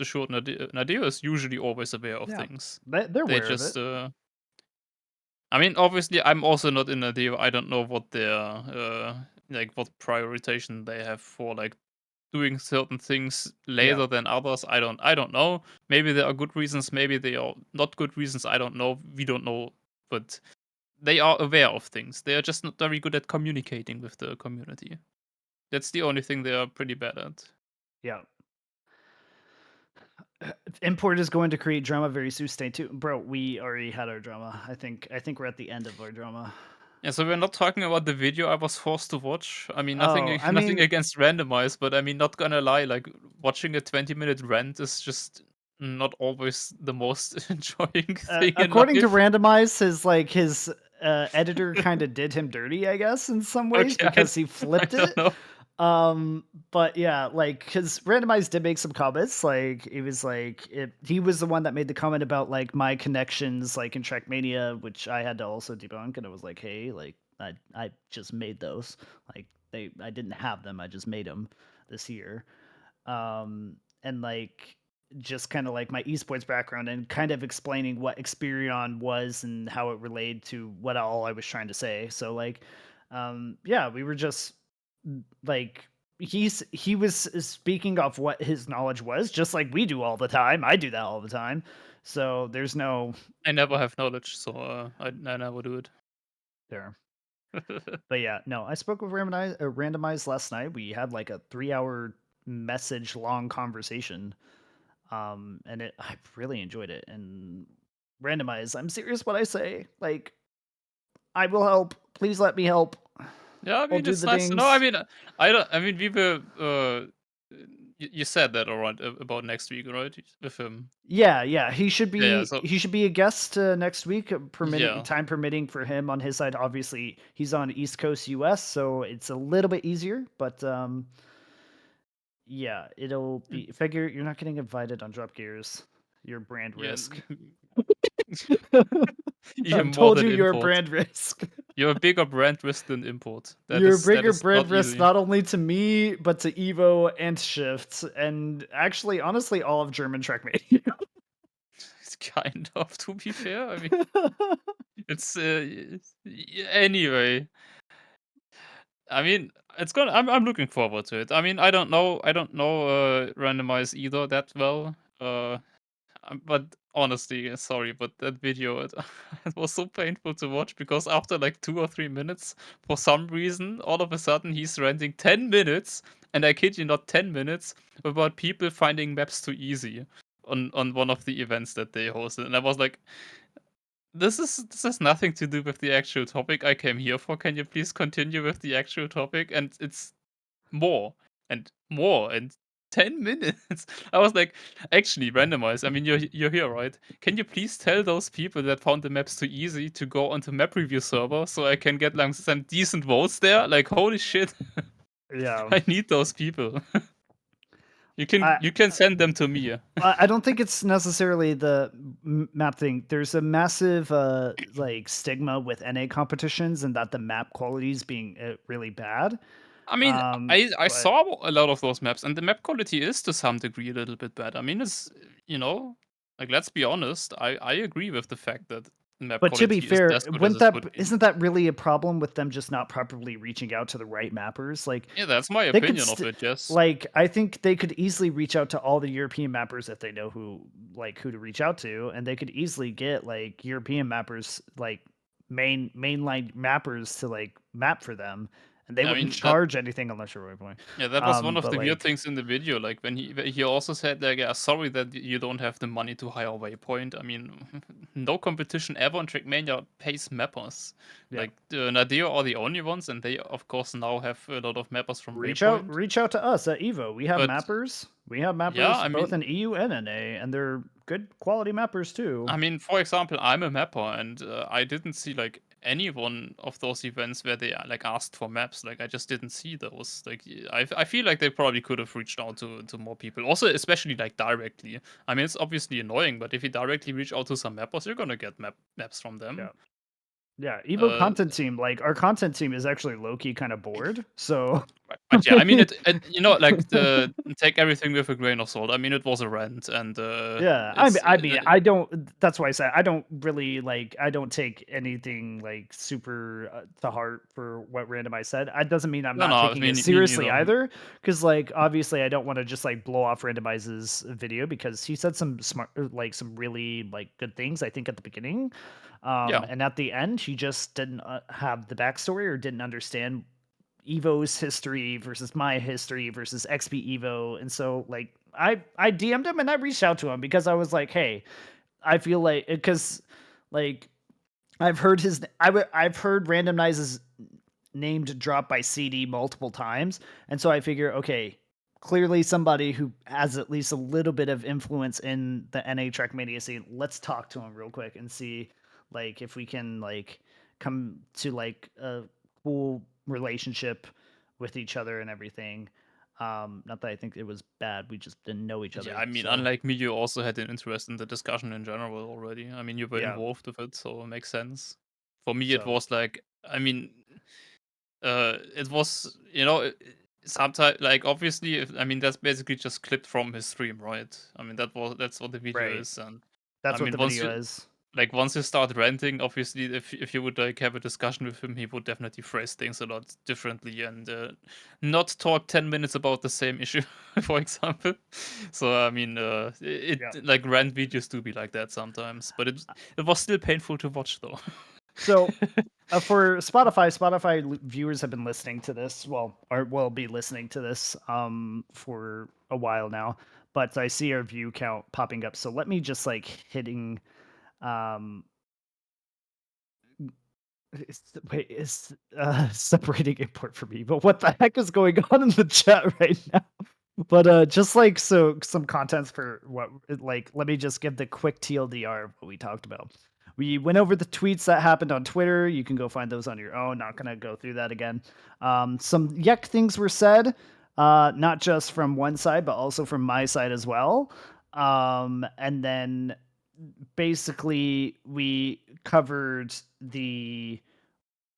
assured Nadeo is usually always aware of yeah, things. they're They aware of just it. I mean, obviously I'm also not in Nadeo. I don't know what their like what prioritization they have for like doing certain things Yeah, later than others. I don't know. Maybe there are good reasons, maybe they are not good reasons. I don't know. We don't know. But they are aware of things. They are just not very good at communicating with the community. That's the only thing they are pretty bad at. yeah. Import is going to create drama very soon. Stay tuned, bro. We already had our drama. I think we're at the end of our drama. Yeah, so we're not talking about the video I was forced to watch. I mean, Oh, I nothing mean, against randomize, but I mean, not gonna lie, like watching a 20-minute rant is just not always the most enjoying thing in according to life. Randomize, his editor kind of did him dirty, I guess, in some ways Okay, because he I flipped don't it. know. But yeah, like because Randomize did make some comments, like it was like he was the one that made the comment about like my connections, like in Trackmania, which I had to also debunk, and it was like, hey, like I just made those, like I didn't have them, I just made them this year. And like just kind of like my esports background and kind of explaining what Experion was and how it related to what all I was trying to say. So like yeah, we were just like he was speaking off what his knowledge was, just like we do all the time. I do that all the time. So there's no I never have knowledge, so I never do it. there. But yeah, no, I spoke with Randomize last night. We had like a 3 hour message long conversation. And I really enjoyed it. And Randomize, I'm serious what I say. Like, I will help. Please let me help. Yeah, I I'll mean, do it's the nice to know. I dings. mean, I don't. I mean, we were. You said that alright about next week, right? With him. Yeah, yeah. Yeah. So He should be a guest next week, permitting yeah. time permitting for him on his side. Obviously, he's on East Coast US, so it's a little bit easier, but yeah, it'll be figure you're not getting invited on Drop Gears. You're brand Yeah. risk. Even I've more told than you you're a import. brand risk. You're a bigger brand risk than import. You're a That bigger is brand not risk easy. not only to me, but to Evo and Shift, and actually, honestly, all of German Trackmania. It's kind of, to be fair. I mean, it's anyway. I mean, it's gonna. I'm looking forward to it. I mean, I don't know randomize either that well. But honestly, sorry, but that video it was so painful to watch because after like 2 or 3 minutes, for some reason, all of a sudden he's ranting 10 minutes, and I kid you not, 10 minutes about people finding maps too easy on one of the events that they hosted, and I was like, this has nothing to do with the actual topic I came here for. Can you please continue with the actual topic? And it's more and more and 10 minutes. I was like, actually randomize. I mean, you're here, right? Can you please tell those people that found the maps too easy to go onto map review server so I can get like some decent votes there? Like, holy shit. Yeah. I need those people. You I can send them to me. I don't think it's necessarily the map thing. There's a massive like stigma with NA competitions and that the map quality is being really bad. I mean, I But saw a lot of those maps, and the map quality is to some degree a little bit bad. I mean, it's like, let's be honest. I agree with the fact that map to be quality is fair, as good as wouldn't it could be. isn't that really a problem with them just not properly reaching out to the right mappers? Like Yeah, that's my they could opinion of it. Yes. like I think they could easily reach out to all the European mappers if they know who to reach out to, and they could easily get like European mappers, like mainline mappers to like map for them, and they I wouldn't mean that. charge anything unless you're waypoint. Yeah, that was one of But the weird like things in the video. Like when he also said like, yeah, sorry that you don't have the money to hire Waypoint. I mean, no competition ever in Trackmania pays mappers. yeah, Like Nadeo are the only ones, and they of course now have a lot of mappers from reach out Waypoint. to us at Evo. We have But mappers. We have yeah, mappers I both mean, in EU and NA, and they're good quality mappers too. for example, I'm a mapper, and I didn't see like any one of those events where they like asked for maps. Like I just didn't see those. Like I feel like they probably could have reached out to more people. Also, especially like directly. I mean, it's obviously annoying, but if you directly reach out to some mappers, you're gonna get maps from Yeah. them. Yeah, Evo Uh, content team, like our content team is actually low key kind of bored. So but yeah, I mean, like take everything with a grain of salt. I mean, it was a rant, and yeah, I don't. That's why I said I don't really like. I don't take anything like super to heart for what Randomize said. It doesn't mean I'm no, not no, taking it me seriously neither. either. Because like obviously I don't want to just like blow off Randomize's video because he said some smart, like some really like good things. I think at the beginning, Yeah, and at the end he just didn't have the backstory or didn't understand Evo's history versus my history versus XP Evo. And so like I DM'd him and I reached out to him because I was like, hey, I feel like because like I've heard I've heard Randomize's named drop by CD multiple times, and so I figure okay, clearly somebody who has at least a little bit of influence in the NA Trackmania scene. Let's talk to him real quick and see like if we can like come to like a cool relationship with each other and everything. Not that I think it was bad, we just didn't know each yeah. other. I mean, So unlike me, you also had an interest in the discussion in general already. I mean, you were yeah, involved with it, so it makes sense. For me, it so was like, I mean, it was, sometimes like obviously, I mean, that's basically just clipped from his stream, right? I mean, that's what the video right. is, and I That's what mean, the video is. once you start ranting, obviously, if you would like have a discussion with him, he would definitely phrase things a lot differently and not talk 10 minutes about the same issue, for example. So I mean, Yeah. like rant videos do be like that sometimes, but it was still painful to watch though. So for Spotify viewers have been listening to this, well, or will be listening to this for a while now, but I see our view count popping up. So let me just like hitting um it's separating import for me, but what the heck is going on in the chat right now? But just like so some contents for what like let me just give the quick TLDR of what we talked about. We went over the tweets that happened on Twitter. You can go find those on your own. Not gonna go through that again. Some yuck things were said, not just from one side, but also from my side as well. And then basically we covered the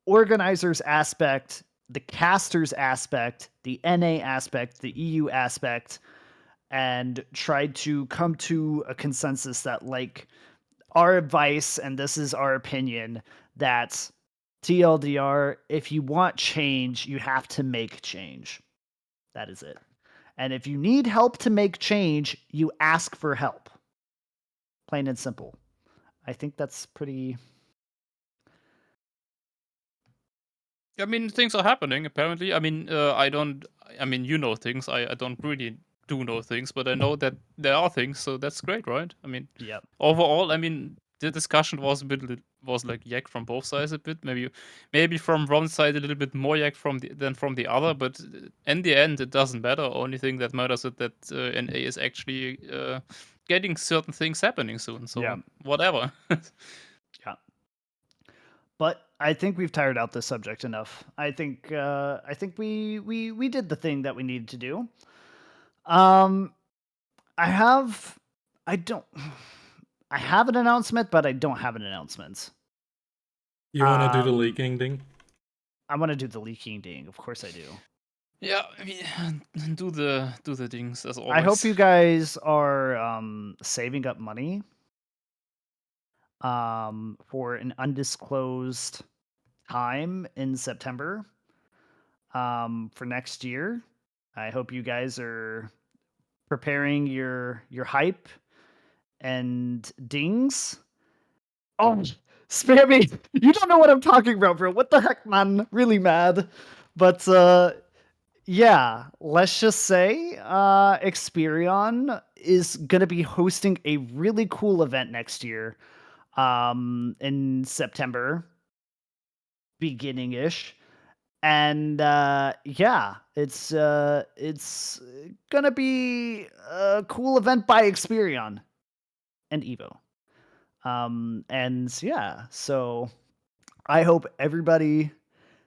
organizers aspect, the casters aspect, the NA aspect, the EU aspect, and tried to come to a consensus that, like, our advice, and this is our opinion, that TLDR, if you want change, you have to make change. That is it. And if you need help to make change, you ask for help. Plain and simple. I think that's pretty. I mean, things are happening, apparently. I mean, you know things. I don't really do know things, but I know that there are things, so that's great, right? I mean, Yep. overall, I mean, the discussion was like yak from both sides a bit. Maybe from one side a little bit more yak than from the other, but in the end, it doesn't matter. Only thing that matters is that NA is actually getting certain things happening soon. So Yeah. whatever. Yeah. But I think we've tired out this subject enough. I think we did the thing that we needed to do. I have I don't I have an announcement, but I don't have an announcement. You want to do the leaking thing? I want to do the leaking ding. Of course I do. Yeah, I mean, do the things as always. I hope you guys are saving up money for an undisclosed time in September for next year. I hope you guys are preparing your hype and dings. Oh, Spammy, you don't know what I'm talking about, bro. What the heck, man? Really mad. But yeah, let's just say Experion is gonna be hosting a really cool event next year in September, beginning ish. And yeah, it's gonna be a cool event by Experion and Evo. And yeah, so I hope everybody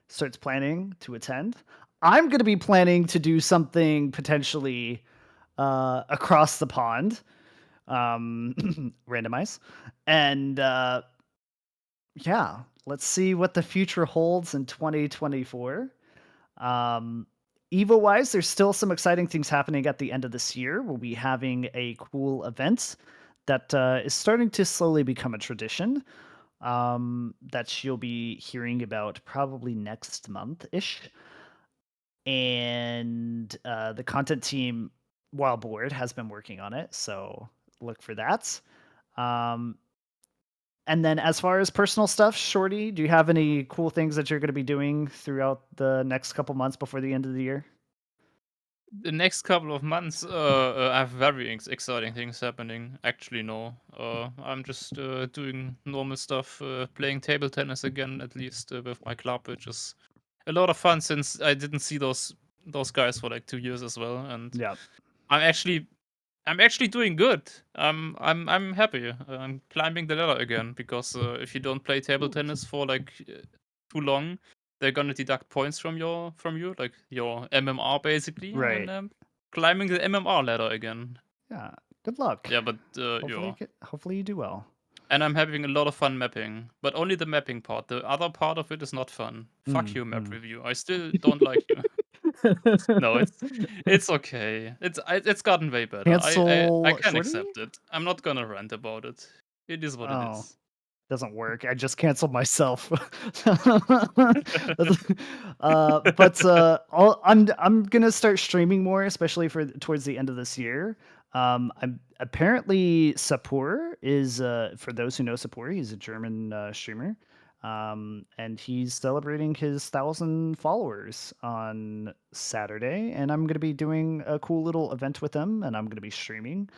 starts planning to attend. I'm going to be planning to do something potentially across the pond, randomize. And yeah, let's see what the future holds in 2024. Evo wise, there's still some exciting things happening at the end of this year. We'll be having a cool event that is starting to slowly become a tradition that you'll be hearing about probably next month ish. And the content team, while bored, has been working on it, so look for that. And then as far as personal stuff, Shorty, do you have any cool things that you're going to be doing throughout the next couple months before the end of the year? The next couple of months, I have very exciting things happening. Actually, no. I'm just doing normal stuff, playing table tennis again, at least with my club, which is a lot of fun since I didn't see those guys for like 2 years as well. And Yeah. I'm actually doing good. I'm happy. I'm climbing the ladder again because if you don't play table tennis for like too long, they're gonna deduct points from you, like your MMR basically, Right. and climbing the MMR ladder again. Yeah. Good luck. Yeah, but Hopefully you do well. and I'm having a lot of fun mapping, but only the mapping part. The other part of it is not fun. Fuck you, map review. I still don't like you. No, it's okay. It's gotten way better. I Cancel can Shorty? accept it. I'm not gonna rant about it. It is what it Oh, is. doesn't work. I just canceled myself. I'm gonna start streaming more, especially for towards the end of this year. I'm apparently Sapur is for those who know Sapur, he's a German streamer. And he's celebrating his 1,000 followers on Saturday, and I'm gonna be doing a cool little event with him, and I'm gonna be streaming.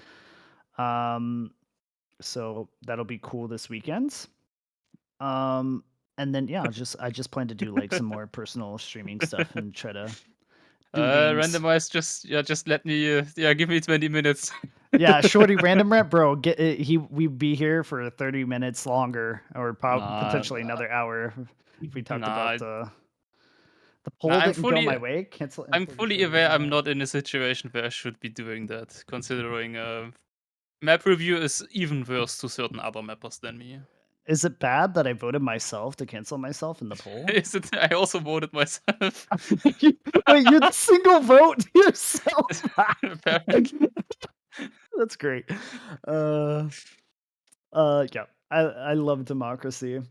So that'll be cool this weekend. And then yeah, I just plan to do like some more personal streaming stuff and try to do things. Randomize just let me give me 20 minutes. Yeah, Shorty random rant, bro. Get we'd be here for 30 minutes longer, or Nah, potentially another hour if we talked about the nah, poll didn't go my way. Cancel I'm import fully Shorty aware I'm random not in a situation where I should be doing that, considering Map review is even worse to certain other mappers than me. Is it bad that I voted myself to cancel myself in the poll? Is it? I also voted myself. Wait, you're the single vote yourself. Apparently. That's great. Yeah, I love democracy.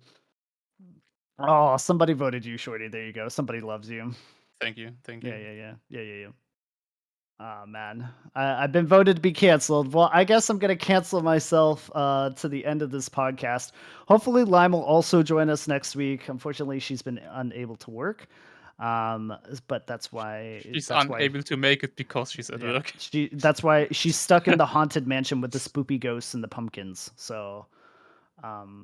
Oh, somebody voted you, Shorty. There you go. Somebody loves you. Thank you. Thank you. Yeah. Oh man, I've been voted to be canceled. Well, I guess I'm gonna cancel myself to the end of this podcast. Hopefully, Lime will also join us next week. Unfortunately, she's been unable to work, but that's why She's unable to make it because she's at work. That's why she's stuck in the haunted mansion with the spoopy ghosts and the pumpkins. So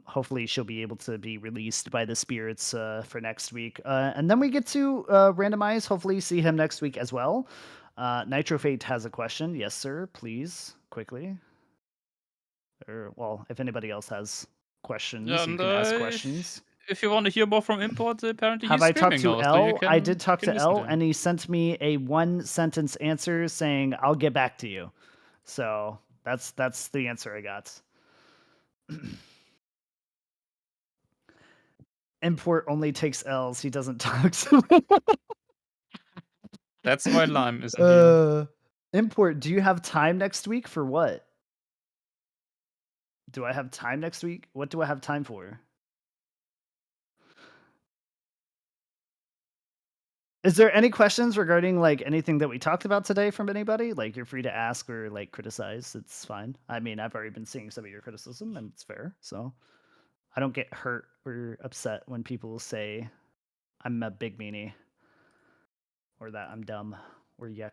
hopefully she'll be able to be released by the spirits for next week, and then we get to randomize. Hopefully, see him next week as well. Nitro Fate has a question. Yes, sir. Please, quickly. Or well, if anybody else has questions, you can ask questions. If you want to hear more from Import, apparently Have he's I talked streaming to now, so you L? can. I did talk you can to listen L, to him. and he sent me a 1-sentence answer saying, "I'll get back to you." So that's the answer I got. Import only takes L's. He doesn't talk to me. That's why Lime isn't here. Import, do you have time next week for what? Do I have time next week? What do I have time for? Is there any questions regarding like anything that we talked about today from anybody? Like you're free to ask or like criticize. It's fine. I mean, I've already been seeing some of your criticism and it's fair. So I don't get hurt or upset when people say I'm a big meanie or that I'm dumb or yuck.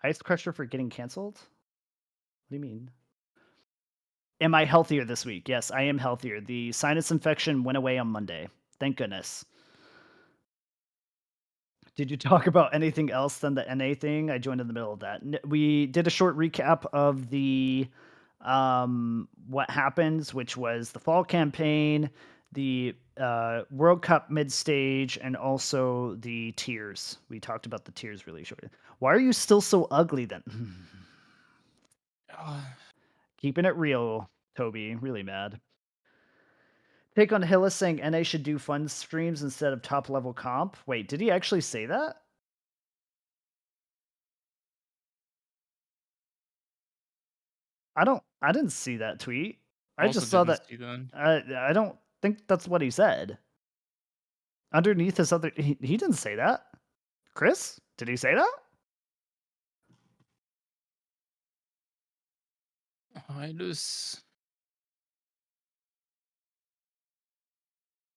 Ice Crusher for getting canceled? What do you mean? Am I healthier this week? Yes, I am healthier. The sinus infection went away on Monday. Thank goodness. Did you talk about anything else than the NA thing? I joined in the middle of that. We did a short recap of the what happens, which was the fall campaign, the World Cup mid stage, and also the tiers. We talked about the tiers really short. Why are you still so ugly then? Keeping it real, Toby. Really mad. Take on Hillis saying NA should do fun streams instead of top level comp. Wait, did he actually say that? I didn't see that tweet. I just saw that. I don't think that's what he said. Underneath his other he didn't say that. Chris, did he say that?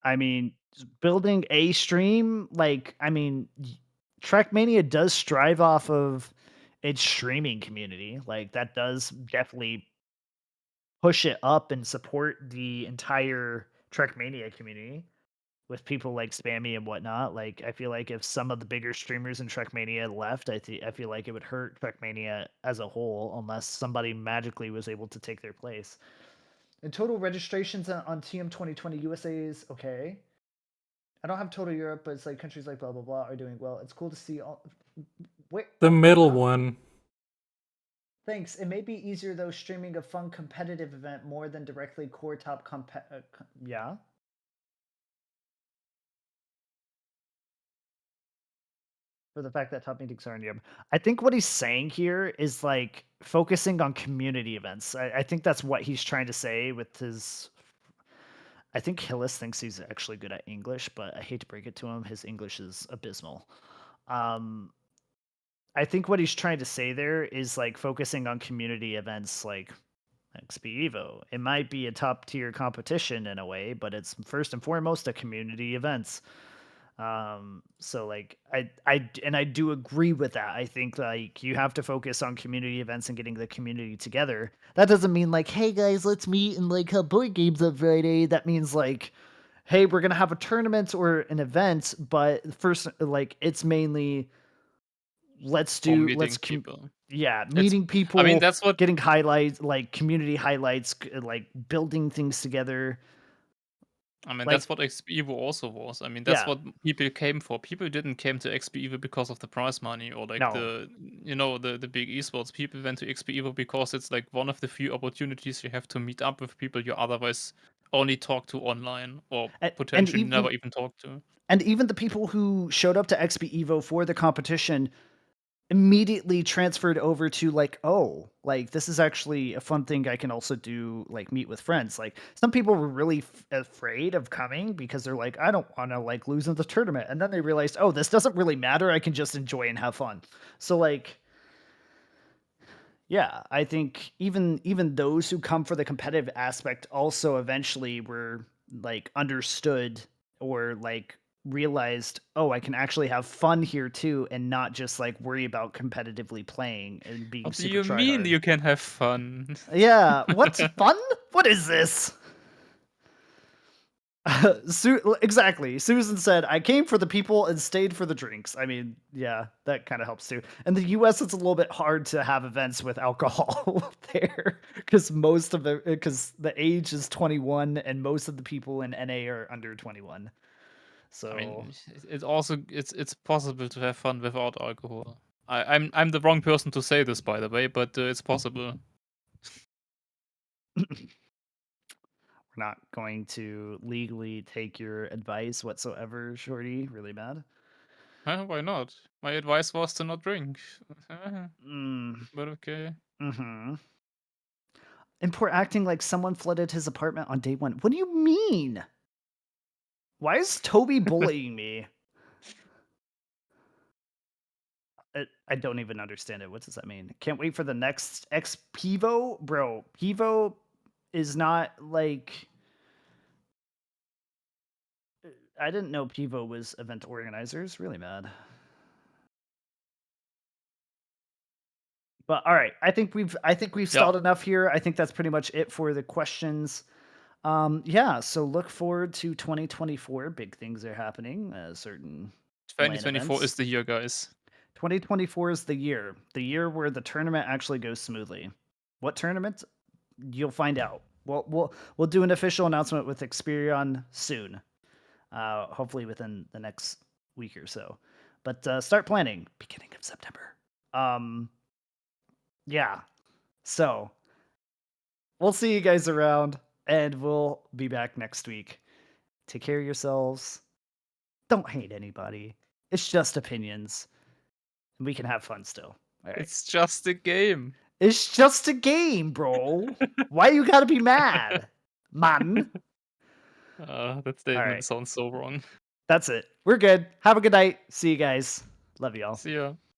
I mean, building a stream, like, I mean, Trackmania does strive off of its streaming community. Like, that does definitely push it up and support the entire Trackmania community with people like Spammy and whatnot. Like, I feel like if some of the bigger streamers in Trackmania left, I feel like it would hurt Trackmania as a whole unless somebody magically was able to take their place. And total registrations on TM 2020 USA is okay. I don't have total Europe, but it's like countries like blah blah blah are doing well. It's cool to see all. Wait, the middle one. Thanks. It may be easier though streaming a fun competitive event more than directly core top yeah. For the fact that top meetings are in Europe. I think what he's saying here is like focusing on community events. I think that's what he's trying to say with his. I think Hillis thinks he's actually good at English, but I hate to break it to him. His English is abysmal. I think what he's trying to say there is like focusing on community events like XP Evo. It might be a top tier competition in a way, but it's first and foremost a community events. So like I do agree with that. I think like you have to focus on community events and getting the community together. That doesn't mean like, hey guys, let's meet and like have board games on Friday. That means like, hey, we're gonna have a tournament or an event, but first like it's mainly meeting people. Yeah, meeting people. I mean, that's what getting highlights, like community highlights, like building things together. I mean, Like, that's what XP Evo also was. I mean, that's yeah, what people came for. People didn't came to XP Evo because of the prize money or like no, the big esports. People went to XP Evo because it's like one of the few opportunities you have to meet up with people you otherwise only talk to online or and potentially even never even talk to. the people who showed up to XP Evo for the competition immediately transferred over to like, oh, like this is actually a fun thing I can also do, like meet with friends. Like some people were really afraid of coming because they're like, I don't want to like lose in the tournament, and then they realized, oh, this doesn't really matter, I can just enjoy and have fun. So like, yeah, I think even those who come for the competitive aspect also eventually were like understood or like realized, oh, I can actually have fun here too and not just like worry about competitively playing and being What do super you try mean hard. you can have fun? Yeah, what's fun? What is this? Exactly. Susan said, I came for the people and stayed for the drinks. I mean, yeah, that kind of helps too. In the US, it's a little bit hard to have events with alcohol there because most of it, because the age is 21 and most of the people in NA are under 21. I So, mean, it's also it's possible to have fun without alcohol. I'm the wrong person to say this, by the way, but it's possible. we're not going to legally take your advice whatsoever, Shorty. Really bad. Why not? My advice was to not drink. Mm, But okay. mm-hmm. And poor acting like someone flooded his apartment on day one. What do you mean? Why is Toby bullying me? I don't even understand it. What does that mean? Can't wait for the next X Pivo? Bro, Pivo is not like. I didn't know Pivo was event organizers. Really mad. But all right, I think we've Yeah. stalled enough here. I think that's pretty much it for the questions. Yeah, so look forward to 2024. Big things are happening. Certain LAN 2024 events. is the year, guys. 2024 is the year where the tournament actually goes smoothly. What tournament? You'll find out. We'll do an official announcement with Experion soon. Hopefully within the next week or so. But start planning beginning of September. Yeah. So we'll see you guys around, and we'll be back next week. Take care of yourselves. Don't hate anybody. It's just opinions, and we can have fun still. All right. It's just a game. It's just a game, bro. Why you gotta be mad, man? That statement sounds so wrong. That's it. We're good. Have a good night. See you guys. Love y'all. See ya.